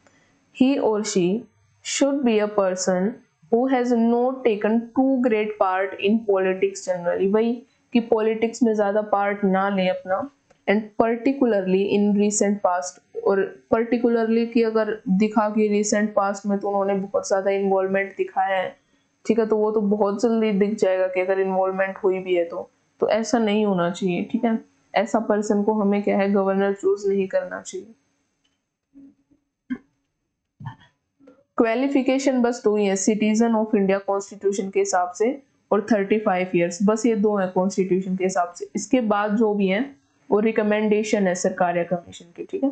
he or she should be a person who has not taken too great part in politics generally, वही कि पॉलिटिक्स में ज्यादा पार्ट ना ले अपना, and particularly in recent past, और पर्टिकुलरली कि अगर दिखा कि रिसेंट पास्ट में तो उन्होंने बहुत ज्यादा इन्वॉल्वमेंट दिखाया है, ठीक है, तो वो तो बहुत जल्दी दिख जाएगा कि अगर इन्वॉल्वमेंट हुई भी है तो ऐसा नहीं होना चाहिए, ठीक है, ऐसा पर्सन को हमें क्या है, गवर्नर चूज नहीं करना चाहिए। क्वालिफिकेशन बस दो ही है, सिटीजन ऑफ इंडिया कॉन्स्टिट्यूशन के हिसाब से, और 35 ईयर्स, बस ये दो है कॉन्स्टिट्यूशन के हिसाब से, इसके बाद जो भी है वो रिकमेंडेशन है सरकार या कमीशन की, ठीक है।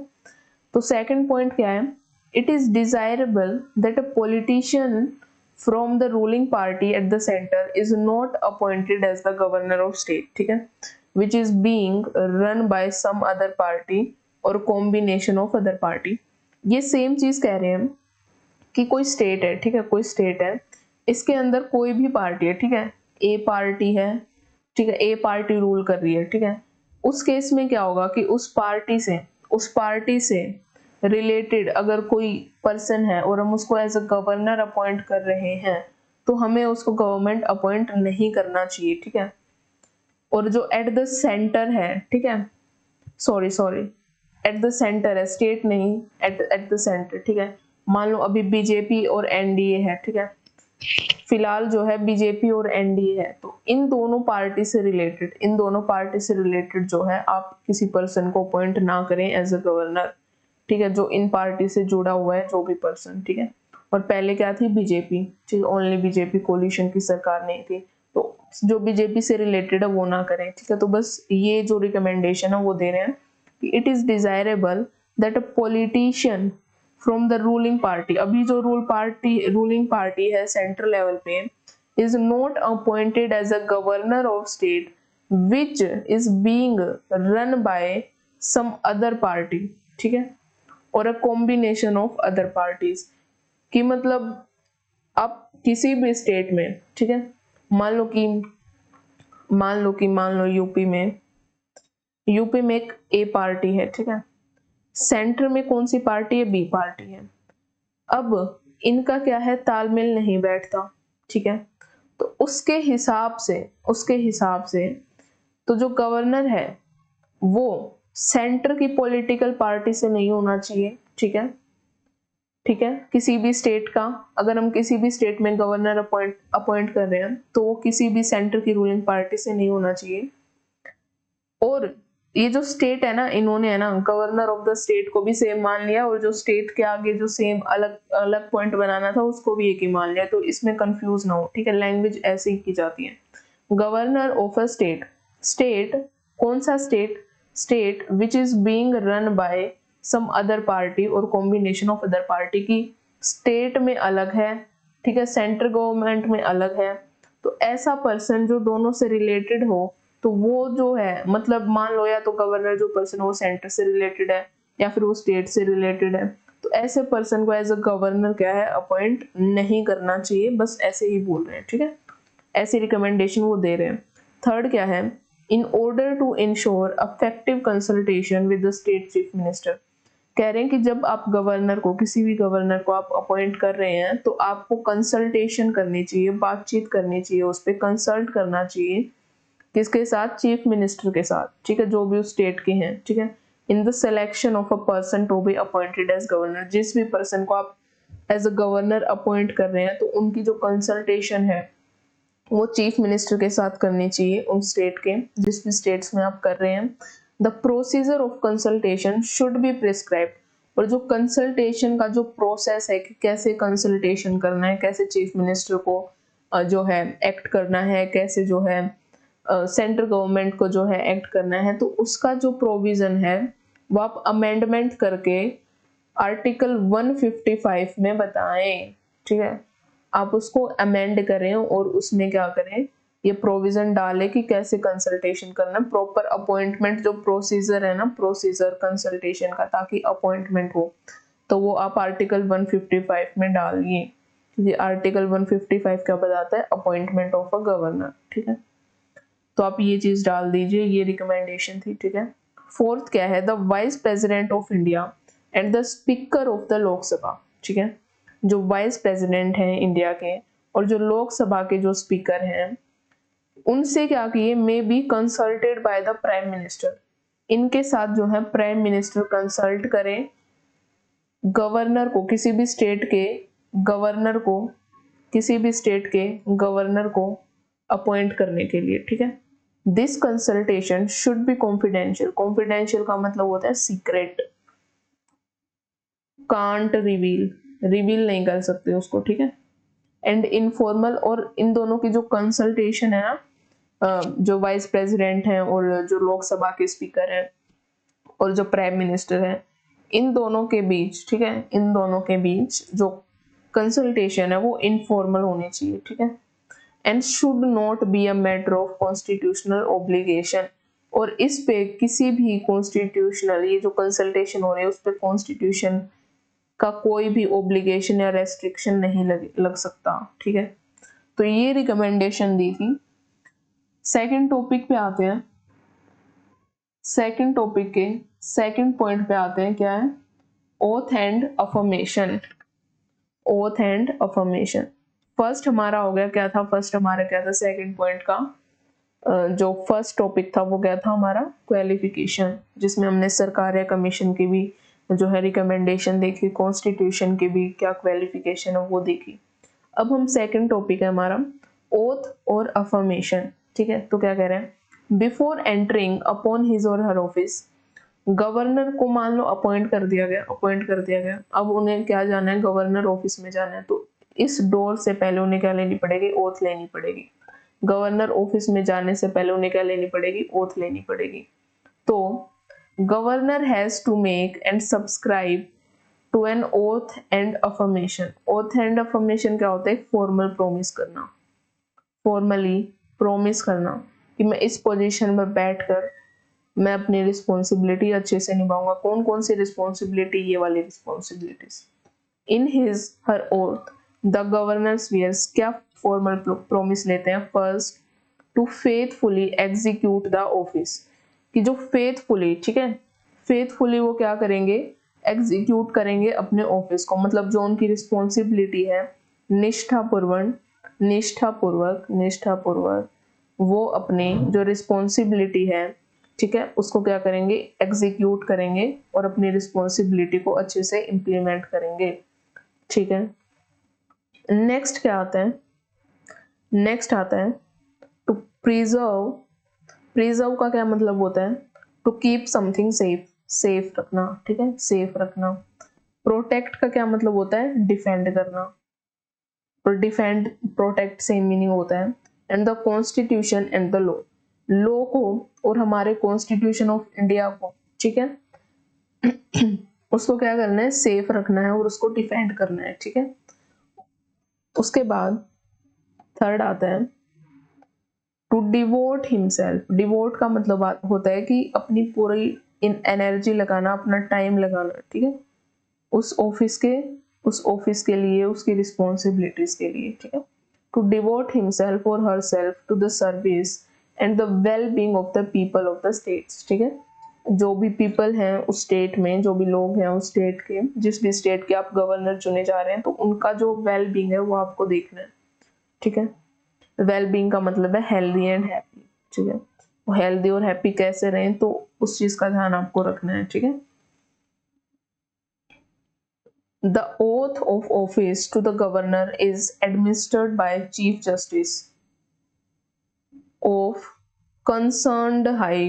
तो सेकंड पॉइंट क्या है, it is desirable that a politician from the ruling party at the centre is not appointed as the governor of state, ठीक है, which is being run by some other party or combination of other party. ये same चीज कह रहे हैं कि कोई state है, ठीक है, कोई स्टेट है, इसके अंदर कोई भी पार्टी है, ठीक है, ए पार्टी है, ठीक है, ए पार्टी रूल कर रही है, ठीक है, उस केस में क्या होगा कि उस पार्टी से रिलेटेड अगर कोई पर्सन है और हम उसको एज अ गवर्नर अपॉइंट कर रहे हैं, तो हमें उसको गवर्नमेंट अपॉइंट नहीं करना चाहिए, ठीक है। और जो एट द सेंटर है, ठीक है, सॉरी एट द सेंटर है, स्टेट नहीं, एट द सेंटर, ठीक है, मान लो अभी बीजेपी और एनडीए है, ठीक है, फिलहाल जो है बीजेपी और एनडीए है, तो इन दोनों पार्टी से रिलेटेड जो है आप किसी पर्सन को अपॉइंट ना करें एज अ गवर्नर, ठीक है, जो इन पार्टी से जुड़ा हुआ है जो भी पर्सन, ठीक है। और पहले क्या थी, बीजेपी, ठीक है, ओनली बीजेपी, कोलिशन की सरकार नहीं थी, तो जो बीजेपी से रिलेटेड है वो ना करें, ठीक है। तो बस ये जो रिकमेंडेशन है वो दे रहे हैं कि it is desirable that a politician from the ruling party, अभी जो रूलिंग पार्टी है सेंट्रल लेवल पे, is not appointed as a governor of state which is being run by some other party, ठीक है, or a combination of other parties, कि मतलब आप किसी भी स्टेट में, ठीक है, मान लो यूपी में एक ए पार्टी है, ठीक है, सेंटर में कौन सी पार्टी है, बी पार्टी है, अब इनका क्या है, तालमेल नहीं बैठता, ठीक है, तो उसके हिसाब से तो जो गवर्नर है वो सेंटर की पॉलिटिकल पार्टी से नहीं होना चाहिए, ठीक है, किसी भी स्टेट का, अगर हम किसी भी स्टेट में गवर्नर अपॉइंट कर रहे हैं तो वो किसी भी सेंटर की रूलिंग पार्टी से नहीं होना चाहिए, और ये जो स्टेट है ना, इन्होंने है ना गवर्नर ऑफ द स्टेट को भी सेम मान लिया, और जो स्टेट के आगे जो सेम अलग अलग पॉइंट बनाना था उसको भी एक ही मान लिया, तो इसमें कंफ्यूज ना हो, ठीक है। लैंग्वेज ऐसे ही की जाती है। Governor of a state, state कौन सा state, state which is being run by some other party or combination of other party, की स्टेट में अलग है, ठीक है, सेंट्रल गवर्नमेंट में अलग है, तो ऐसा पर्सन जो दोनों से रिलेटेड हो, तो वो जो है मतलब मान लो या तो गवर्नर जो पर्सन वो सेंटर से रिलेटेड है या फिर वो स्टेट से रिलेटेड है, तो ऐसे पर्सन को एज अ गवर्नर क्या है अपॉइंट नहीं करना चाहिए, बस ऐसे ही बोल रहे हैं, ठीक है, ऐसी रिकमेंडेशन वो दे रहे हैं। थर्ड क्या है, in order to ensure effective consultation with the state chief minister, कह रहे हैं कि जब आप गवर्नर को, किसी भी गवर्नर को आप अपॉइंट कर रहे हैं तो आपको कंसल्टेशन करनी चाहिए, बातचीत करनी चाहिए, उस पर कंसल्ट करना चाहिए, किसके साथ, चीफ मिनिस्टर के साथ, ठीक है, जो भी उस स्टेट के हैं, ठीक है। In the selection of a person to be appointed as governor, जिस भी पर्सन को आप एज अ गवर्नर अपॉइंट कर रहे हैं तो उनकी जो कंसल्टेशन है वो चीफ मिनिस्टर के साथ करनी चाहिए, उन स्टेट के जिस भी स्टेट्स में आप कर रहे हैं। The procedure of consultation should be prescribed, और जो कंसल्टेशन का जो प्रोसेस है कि कैसे कंसल्टेशन करना है, कैसे चीफ मिनिस्टर को जो है एक्ट करना है, कैसे जो है सेंट्रल गवर्नमेंट को जो है एक्ट करना है, तो उसका जो प्रोविजन है वो आप अमेंडमेंट करके आर्टिकल 155 में बताएं, ठीक है, आप उसको अमेंड करें और उसमें क्या करें, ये प्रोविजन डाले कि कैसे कंसल्टेशन करना, प्रॉपर अपॉइंटमेंट जो प्रोसीजर है ना, प्रोसीजर कंसल्टेशन का, ताकि अपॉइंटमेंट हो, तो वो आप आर्टिकल 155 में डालिए, क्योंकि आर्टिकल 155 क्या बताता है, अपॉइंटमेंट ऑफ अ गवर्नर, ठीक है, तो आप ये चीज डाल दीजिए, ये रिकमेंडेशन थी, ठीक है। फोर्थ क्या है, the vice president of India and the speaker of the Lok Sabha, ठीक है, जो वाइस प्रेसिडेंट हैं इंडिया के और जो लोकसभा के जो स्पीकर हैं, उनसे क्या किए, may be consulted by the prime minister, इनके साथ जो है प्राइम मिनिस्टर कंसल्ट करें गवर्नर को, किसी भी स्टेट के गवर्नर को, किसी भी स्टेट के गवर्नर को अपॉइंट करने के लिए, ठीक है। This consultation should be confidential, confidential का मतलब होता है सीक्रेट, कांट रिवील, रिवील नहीं कर सकते उसको, ठीक है, एंड इनफॉर्मल, और इन दोनों की जो कंसल्टेशन है ना, जो वाइस प्रेसिडेंट हैं और जो लोकसभा के स्पीकर हैं और जो प्राइम मिनिस्टर है, इन दोनों के बीच, ठीक है, इन दोनों के बीच जो कंसल्टेशन है वो इनफॉर्मल होनी चाहिए, ठीक है, and should not be a matter of constitutional obligation, और इस पे किसी भी कॉन्स्टिट्यूशनल, ये जो कंसल्टेशन हो रही है उस पे कॉन्स्टिट्यूशन का कोई भी ऑब्लिगेशन या रेस्ट्रिक्शन नहीं लग सकता, ठीक है, तो ये रिकमेंडेशन दी थी। सेकंड टॉपिक पे आते हैं, सेकंड टॉपिक के सेकंड पॉइंट पे आते हैं, क्या है, oath and affirmation, oath and affirmation. First हमारा हो गया, क्या था फर्स्ट हमारा, क्या था सेकंड पॉइंट का जो फर्स्ट टॉपिक था वो क्या था हमारा, क्वालिफिकेशन, जिसमें हमने सरकार या कमीशन की भी जो है रिकमेंडेशन देखी, कॉन्स्टिट्यूशन की भी क्या क्वालिफिकेशन है वो देखी। अब हम सेकंड टॉपिक है हमारा ओथ और अफर्मेशन, ठीक है, तो क्या कह रहे हैं, बिफोर एंटरिंग अपॉन हिज और हर ऑफिस, गवर्नर को मान लो अपॉइंट कर दिया गया, अपॉइंट कर दिया गया, अब उन्हें क्या जाना है, गवर्नर ऑफिस में जाना है, तो इस डोर से पहले उन्हें क्या लेनी पड़ेगी, ओथ लेनी पड़ेगी, गवर्नर ऑफिस में जाने से पहले उन्हें क्या लेनी पड़ेगी, ओथ लेनी पड़ेगी। तो governor has to make and subscribe to an oath and affirmation, oath and affirmation क्या होता है, फॉर्मल प्रॉमिस करना, फॉर्मली प्रॉमिस करना कि मैं इस पोजीशन में बैठकर मैं अपनी रिस्पॉन्सिबिलिटी अच्छे से निभाऊंगा, कौन कौन सी रिस्पॉन्सिबिलिटी, ये वाली responsibilities, in his her oath the governor swears, क्या फॉर्मल प्रॉमिस लेते हैं, first to faithfully execute the office, कि जो फेथफुली, ठीक है, फेथफुली वो क्या करेंगे, एग्जीक्यूट करेंगे अपने ऑफिस को, मतलब जो उनकी रिस्पॉन्सिबिलिटी है, निष्ठापूर्वक निष्ठापूर्वक निष्ठापूर्वक वो अपने जो रिस्पॉन्सिबिलिटी है, ठीक है, उसको क्या करेंगे, एग्जीक्यूट करेंगे और अपनी रिस्पॉन्सिबिलिटी को अच्छे से इम्प्लीमेंट करेंगे, ठीक है। नेक्स्ट क्या आता है, नेक्स्ट आता है टू प्रिजर्व, प्रिजर्व का क्या मतलब होता है, to keep something safe, safe रखना, ठीक है, सेफ रखना। प्रोटेक्ट का क्या मतलब होता है, डिफेंड करना, और डिफेंड प्रोटेक्ट सेम मीनिंग होता है। And the constitution and the law, law को और हमारे कॉन्स्टिट्यूशन ऑफ इंडिया को, ठीक है, उसको क्या करना है, सेफ रखना है और उसको डिफेंड करना है, ठीक है। उसके बाद थर्ड आता है टू डिवोट हिमसेल्फ। डिवोट का मतलब होता है कि अपनी पूरी एनर्जी लगाना, अपना टाइम लगाना, ठीक है, उस ऑफिस के लिए, उसकी रिस्पॉन्सिबिलिटीज के लिए, ठीक है। टू डिवोट हिमसेल्फ और herself to the service and the well being of the people of the states, ठीक है। जो भी पीपल हैं उस स्टेट में, जो भी लोग हैं उस स्टेट के, जिस भी स्टेट के आप गवर्नर चुने जा रहे हैं, तो उनका जो वेल बीइंग है वो आपको देखना है, ठीक है। वेल बीइंग का मतलब है हेल्दी एंड हैप्पी, ठीक है। वो हेल्दी और हैप्पी कैसे रहें, तो उस चीज का ध्यान आपको रखना है, ठीक है। The oath of office to the governor is administered by Chief Justice of concerned high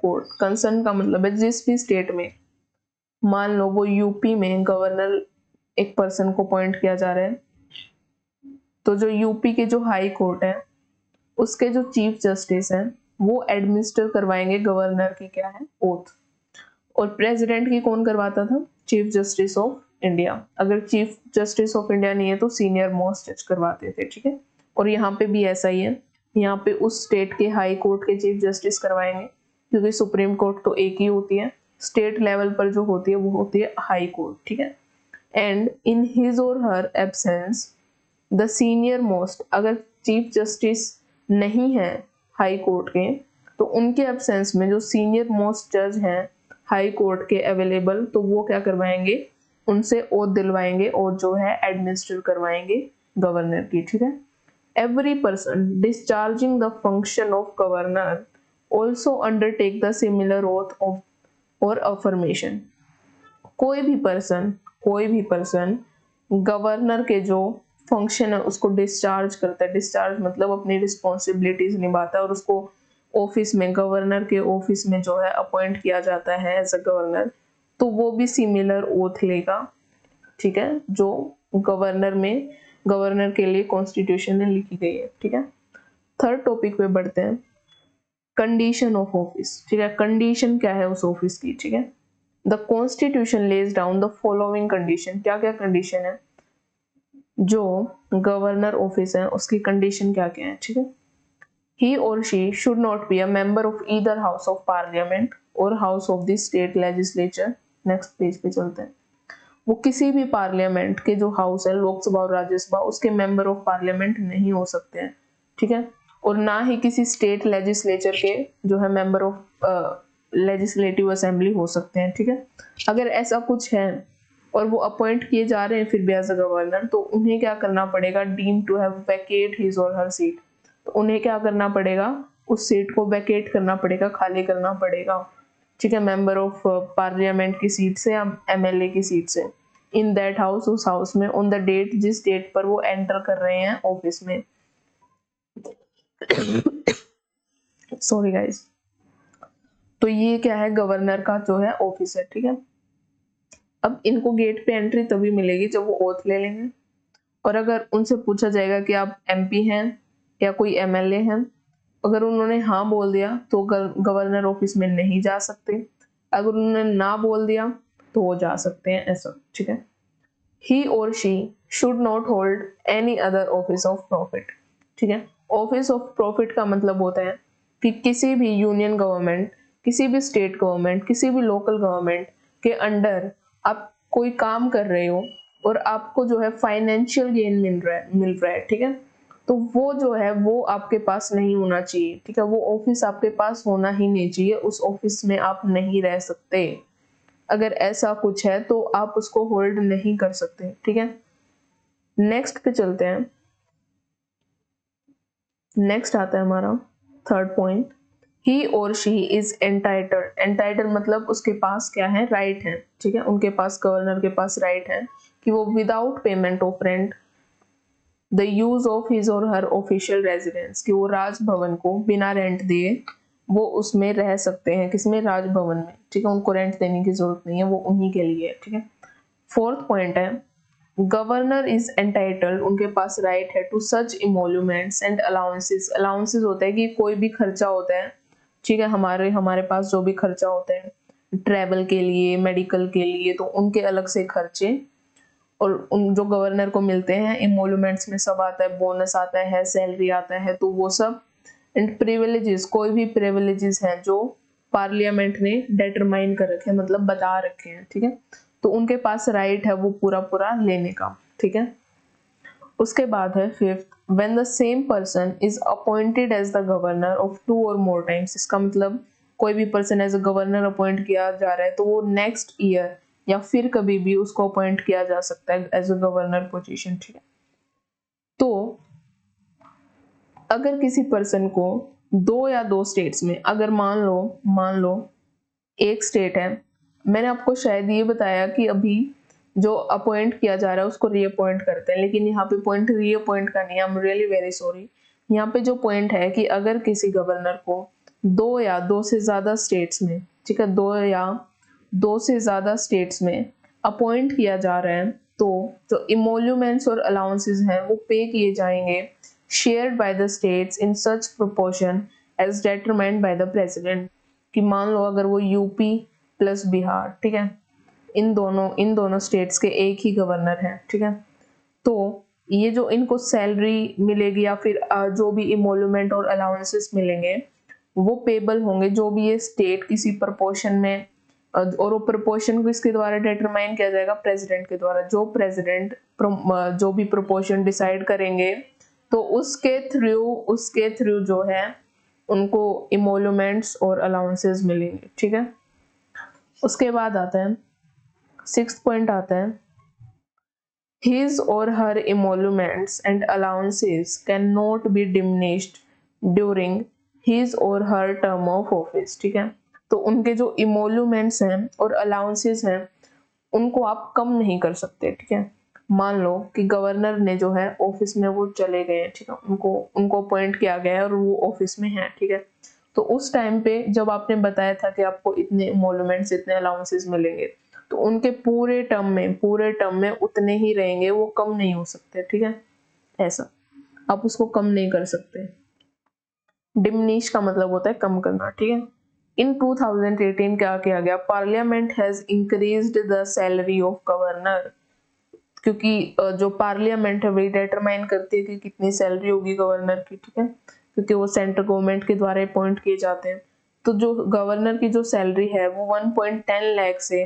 court। concerned का मतलब है जिस भी स्टेट में, मान लो वो यूपी में गवर्नर एक पर्सन को अपॉइंट किया जा रहा है, तो जो यूपी के जो हाई कोर्ट है उसके जो चीफ जस्टिस हैं वो एडमिनिस्टर करवाएंगे गवर्नर की क्या है, ओथ। और प्रेसिडेंट की कौन करवाता था, चीफ जस्टिस ऑफ इंडिया। अगर चीफ जस्टिस ऑफ इंडिया नहीं है तो सीनियर मोस्ट जज करवाते थे, ठीक है। और यहाँ पे भी ऐसा ही है, यहाँ पे उस स्टेट के हाई कोर्ट के चीफ जस्टिस करवाएंगे, क्योंकि सुप्रीम कोर्ट तो एक ही होती है, स्टेट लेवल पर जो होती है वो होती है हाई कोर्ट, ठीक है। एंड इन हिज और हर एब्सेंस द सीनियर मोस्ट, अगर चीफ जस्टिस नहीं है हाई कोर्ट के, तो उनके एब्सेंस में जो सीनियर मोस्ट जज हैं हाई कोर्ट के अवेलेबल, तो वो क्या करवाएंगे, उनसे ओथ दिलवाएंगे, और जो है एडमिनिस्टर करवाएंगे गवर्नर की, ठीक है। Every person discharging the function of governor also undertake the similar oath of और अफर्मेशन। कोई भी पर्सन गवर्नर के जो फंक्शन है उसको डिस्चार्ज करता है, डिस्चार्ज मतलब अपनी रिस्पॉन्सिबिलिटीज निभाता है, और उसको ऑफिस में, गवर्नर के ऑफिस में जो है अपॉइंट किया जाता है एज अ गवर्नर, तो वो भी सिमिलर ओथ लेगा, ठीक है, जो गवर्नर के लिए कॉन्स्टिट्यूशन में लिखी गई है, ठीक है। थर्ड टॉपिक पे बढ़ते हैं, कंडीशन ऑफ ऑफिस, ठीक है। कंडीशन क्या है उस ऑफिस की, ठीक है। The constitution lays down the following condition. क्या क्या कंडीशन है, जो गवर्नर ऑफिस है उसकी कंडीशन क्या क्या है, ठीक है। He or she should not be a member of either house of parliament or house of the state legislature। Next page पे चलते हैं। वो किसी भी पार्लियामेंट के जो हाउस है, लोकसभा और राज्यसभा, उसके मेंबर ऑफ पार्लियामेंट नहीं हो सकते हैं, ठीक है। और ना ही किसी स्टेट लेजिस्लेचर के जो है मेंबर ऑफ लेजिस्लेटिव असेंबली हो सकते हैं, ठीक है। अगर ऐसा कुछ है और वो अपॉइंट किए जा रहे हैं फिर भी एज अ गवर्नर, तो उन्हें क्या करना पड़ेगा, deem to have vacate his और हर सीट। तो उन्हें क्या करना पड़ेगा, उस सीट को वैकेट करना पड़ेगा, खाली करना पड़ेगा, ठीक है, मेंबर ऑफ पार्लियामेंट की सीट से या एमएलए की सीट से, इन दैट हाउस, उस हाउस में, ऑन द डेट, जिस डेट पर वो एंटर कर रहे हैं ऑफिस में। Sorry guys. तो ये क्या है, गवर्नर का जो है ऑफिस है, ठीक है। अब इनको गेट पे एंट्री तभी मिलेगी जब वो ओथ ले लेंगे, और अगर उनसे पूछा जाएगा कि आप एमपी हैं या कोई एमएलए हैं, अगर उन्होंने हाँ बोल दिया तो गवर्नर ऑफिस में नहीं जा सकते, अगर उन्होंने ना बोल दिया तो वो जा सकते हैं, ऐसा, ठीक है। He or she should not hold any other office of profit, ठीक है। ऑफिस ऑफ प्रॉफिट का मतलब होता है कि किसी भी यूनियन गवर्नमेंट, किसी भी स्टेट गवर्नमेंट, किसी भी लोकल गवर्नमेंट के अंडर आप कोई काम कर रहे हो और आपको जो है फाइनेंशियल गेन मिल रहा है, ठीक है, तो वो जो है वो आपके पास नहीं होना चाहिए, ठीक है। वो ऑफिस आपके पास होना ही नहीं चाहिए, उस ऑफिस में आप नहीं रह सकते। अगर ऐसा कुछ है तो आप उसको होल्ड नहीं कर सकते, ठीक है। नेक्स्ट पे चलते हैं। नेक्स्ट आता है हमारा third point, he or she is entitled. Entitled मतलब उसके पास क्या है, राइट है, ठीक है। उनके पास, गवर्नर के पास राइट है कि वो without payment of rent the use of his और हर ऑफिशियल रेजिडेंस, कि वो राजभवन को बिना रेंट दिए वो उसमें रह सकते हैं, किसमें, राजभवन में, ठीक है, उनको रेंट देने की जरूरत नहीं है, वो उन्हीं के लिए है, ठीक है। फोर्थ पॉइंट है गवर्नर इज एंटाइटल्ड, उनके पास राइट है to such emoluments and allowances. Allowances होता है कि कोई भी खर्चा होता है, ठीक है, हमारे हमारे पास जो भी खर्चा होता है ट्रैवल के लिए, मेडिकल के लिए, तो उनके अलग से खर्चे और उन जो गवर्नर को मिलते हैं, इमोल्यूमेंट्स में सब आता है, बोनस आता है, सैलरी आता है, तो वो सब। एंड प्रिविलेजेस, कोई भी प्रिविलेजेस हैं जो पार्लियामेंट ने डिटरमाइन कर रखे हैं, मतलब बता रखे हैं, ठीक है, तो उनके पास राइट है वो पूरा पूरा लेने का, ठीक है। उसके बाद है fifth, when the same person is appointed as the governor of 2 और मोर टाइम्स। इसका मतलब कोई भी person as a governor appoint किया जा रहा है तो वो नेक्स्ट ईयर या फिर कभी भी उसको अपॉइंट किया जा सकता है एज अ गवर्नर पोजीशन, ठीक है। तो अगर किसी पर्सन को 2 या 2 स्टेट्स में, अगर मान लो एक स्टेट है, मैंने आपको शायद ये बताया कि अभी जो अपॉइंट किया जा रहा है उसको रीअपॉइंट करते हैं, लेकिन यहाँ पे पॉइंट रीअपॉइंट का नहीं है, I am really very sorry. यहाँ पे जो पॉइंट है कि अगर किसी गवर्नर को 2 या 2 से ज्यादा स्टेट्स में, ठीक है, 2 या 2 से ज्यादा स्टेट्स में अपॉइंट किया जा रहा है, तो जो इमोल्यूमेंट्स और अलाउंसेस हैं वो पे किए जाएंगे shared by the states in such proportion as determined by the president. कि मान लो अगर वो यूपी प्लस बिहार, ठीक है, इन दोनों स्टेट्स के एक ही गवर्नर हैं, ठीक है, तो ये जो इनको सैलरी मिलेगी या फिर जो भी इमोल्यूमेंट और अलाउंसेस मिलेंगे वो पेबल होंगे जो भी ये स्टेट किसी प्रपोर्शन में, और वो प्रपोर्शन को इसके द्वारा डिटरमाइन किया जाएगा प्रेसिडेंट के द्वारा। जो प्रेसिडेंट जो भी प्रपोर्शन डिसाइड करेंगे तो उसके थ्रू जो है उनको इमोल्यूमेंट्स और अलाउंसेस मिलेंगे, ठीक है। उसके बाद आता है 6th पॉइंट आता है his or her emoluments and allowances cannot be diminished during his or her term of office, ठीक है। तो उनके जो इमोल्यूमेंट्स हैं और अलाउंसेस हैं उनको आप कम नहीं कर सकते, ठीक है। मान लो कि गवर्नर ने जो है ऑफिस में वो चले गए, ठीक है, उनको अपॉइंट किया गया है और वो ऑफिस में है, ठीक है, तो उस टाइम पे जब आपने बताया था कि आपको इतने इमोल्यूमेंट्स इतने अलाउंसेस मिलेंगे, तो उनके पूरे टर्म में उतने ही रहेंगे, वो कम नहीं हो सकते, ठीक है। ऐसा आप उसको कम नहीं कर सकते। डिमिनिश का मतलब होता है कम करना, ठीक है। इन 2018 क्या किया गया, parliament has increased the salary of governor, क्योंकि जो पार्लियामेंट है वही डिटरमाइन करती है कि कितनी सैलरी होगी गवर्नर की, ठीक है, क्योंकि वो सेंट्रल गवर्नमेंट के द्वारा अपॉइंट किए जाते हैं। तो जो गवर्नर की जो सैलरी है वो 1.10 लाख से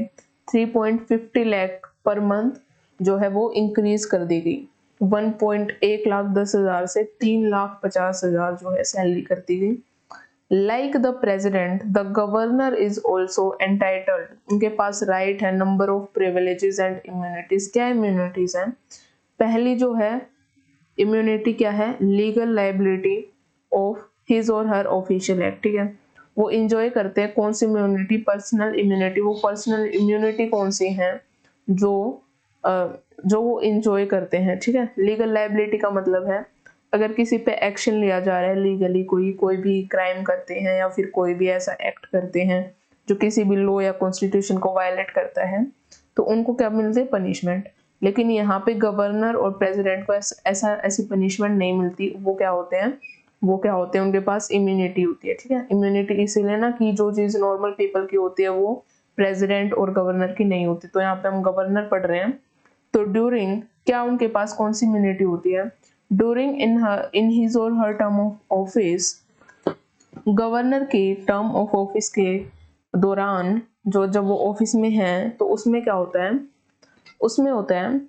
3.50 लाख पर मंथ जो है वो इंक्रीज कर दी गई। 1,10,10,000 से 3,50,000 जो है सैलरी कर दी गई। Like the president the governor is also entitled, उनके पास राइट है number of privileges and immunities. क्या इम्यूनिटीज हैं? पहली जो है इम्यूनिटी क्या है, लीगल लाइबिलिटी ऑफ हिज और हर ऑफिशियल एक्ट, ठीक है, वो इंजॉय करते हैं कौन सी इम्यूनिटी, पर्सनल इम्यूनिटी। वो पर्सनल इम्यूनिटी कौन सी है जो वो इंजॉय करते हैं, ठीक है। लीगल लाइबिलिटी का मतलब है अगर किसी पे एक्शन लिया जा रहा है लीगली, कोई भी क्राइम करते हैं या फिर कोई भी ऐसा एक्ट करते हैं जो किसी भी लॉ या कॉन्स्टिट्यूशन को वायलेट करता है, तो उनको क्या मिलती है, पनिशमेंट। लेकिन यहाँ पे गवर्नर और प्रेसिडेंट को ऐसी पनिशमेंट नहीं मिलती। वो क्या होते हैं उनके पास इम्यूनिटी होती है, ठीक है। इम्यूनिटी इसीलिए ना कि जो चीज नॉर्मल पीपल की होती है वो प्रेसिडेंट और गवर्नर की नहीं होती। तो यहाँ पे हम गवर्नर पढ़ रहे हैं, तो ड्यूरिंग क्या उनके पास कौन सी इम्यूनिटी होती है, ड्यूरिंग इन हिज और हर टर्म ऑफ ऑफिस, गवर्नर के टर्म ऑफ ऑफिस के दौरान जब वो ऑफिस में है तो उसमें क्या होता है, उसमें होता है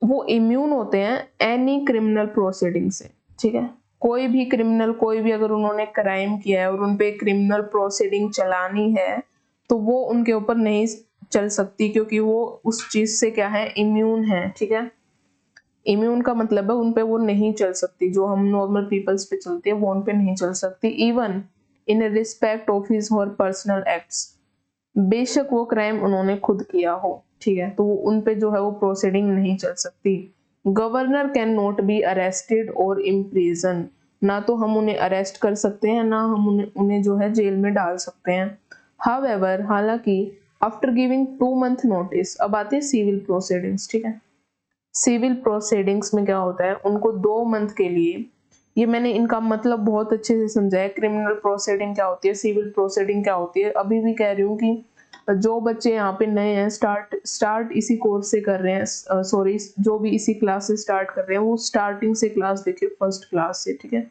वो इम्यून होते हैं एनी क्रिमिनल प्रोसीडिंग से, ठीक है। कोई भी अगर उन्होंने क्राइम किया है और उनपे क्रिमिनल प्रोसीडिंग चलानी है तो वो उनके ऊपर नहीं चल सकती, क्योंकि वो उस चीज से क्या है, इम्यून है, ठीक है। इम्यून का मतलब है उनपे वो नहीं चल सकती, जो हम नॉर्मल पीपल्स पे चलती है वो उनपे नहीं चल सकती, even in respect of his और पर्सनल एक्ट्स, बेशक वो क्राइम उन्होंने खुद किया हो, ठीक है, तो उनपे जो है वो प्रोसीडिंग नहीं चल सकती। Governor can not be arrested और इम्प्रिजन, ना तो हम उन्हें अरेस्ट कर सकते हैं, ना हम उन्हें जो है जेल में डाल सकते हैं। हाउएवर, हालांकि आफ्टर गिविंग 2 मंथ नोटिस, अब आते हैं सिविल प्रोसीडिंग्स, ठीक है। सिविल प्रोसीडिंग्स में क्या होता है, उनको 2 मंथ के लिए, ये मैंने इनका मतलब बहुत अच्छे से समझाया। क्रिमिनल प्रोसीडिंग क्या होती है, सिविल प्रोसीडिंग क्या होती है। अभी भी कह रही हूँ कि जो बच्चे यहाँ पे नए हैं, स्टार्ट इसी कोर्स से कर रहे हैं, सॉरी जो भी इसी क्लास से स्टार्ट कर रहे हैं, वो स्टार्टिंग से क्लास देखिए, फर्स्ट क्लास से, ठीक है।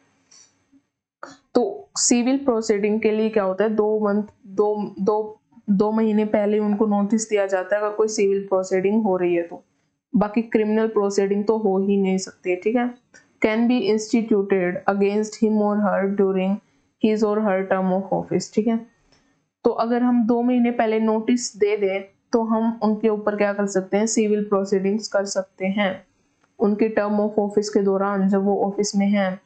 तो सिविल प्रोसीडिंग के लिए क्या होता है, 2 महीने पहले उनको नोटिस दिया जाता है अगर कोई सिविल प्रोसीडिंग हो रही है तो। बाकी क्रिमिनल प्रोसीडिंग तो हो ही नहीं सकती, ठीक है। Can be instituted against him और हर ड्यूरिंग हिज और हर टर्म ऑफ ऑफिस, ठीक है। तो अगर हम 2 महीने पहले नोटिस दे दें तो हम उनके ऊपर क्या कर सकते हैं, सिविल प्रोसीडिंग्स कर सकते हैं उनके टर्म ऑफ ऑफिस के दौरान, जब वो ऑफिस में हैं,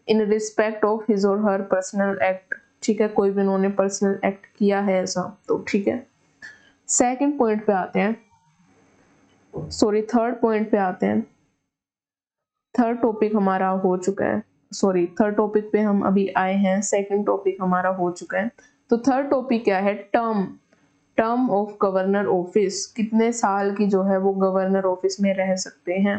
इन रिस्पेक्ट ऑफ हिज और हर पर्सनल एक्ट, ठीक है। कोई भी उन्होंने पर्सनल एक्ट किया है ऐसा तो, ठीक है। सेकंड पॉइंट पे आते हैं, सॉरी थर्ड पॉइंट पे आते हैं। थर्ड टॉपिक हमारा हो चुका है, सॉरी थर्ड टॉपिक पे हम अभी आए हैं, सेकंड टॉपिक हमारा हो चुका है। तो थर्ड टॉपिक क्या है, टर्म ऑफ गवर्नर ऑफिस, कितने साल की जो है वो गवर्नर ऑफिस में रह सकते हैं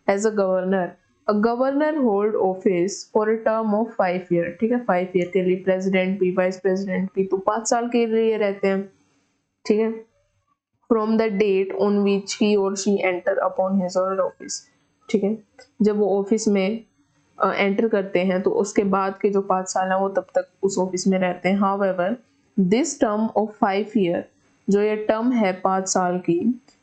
as a governor. A governor hold office for a term of 5 year, ठीक है। 5 ईयर के लिए प्रेसिडेंट भी, वाइस प्रेसिडेंट भी तो 5 साल के लिए रहते हैं, ठीक है। From the date on which he or she enter upon his or office, ठीक है। जब वो ऑफिस में एंटर करते हैं तो उसके बाद के जो 5 साल है वो तब तक उस ऑफिस में रहते हैं। However this term of 5 year, जो ये टर्म है 5 साल की,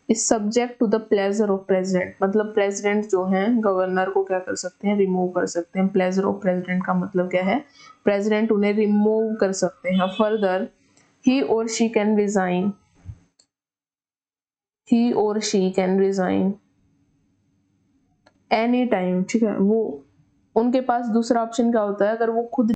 is subject to the pleasure of president, मतलब प्रेसिडेंट जो है गवर्नर को क्या कर सकते हैं, रिमूव कर सकते हैं। प्लेजर ऑफ प्रेसिडेंट का मतलब क्या है, प्रेसिडेंट उन्हें रिमूव कर सकते हैं। Further he or she can resign, he or she can resign any time, ठीक है। वो उनके पास दूसरा ऑप्शन क्या होता है, अगर वो खुद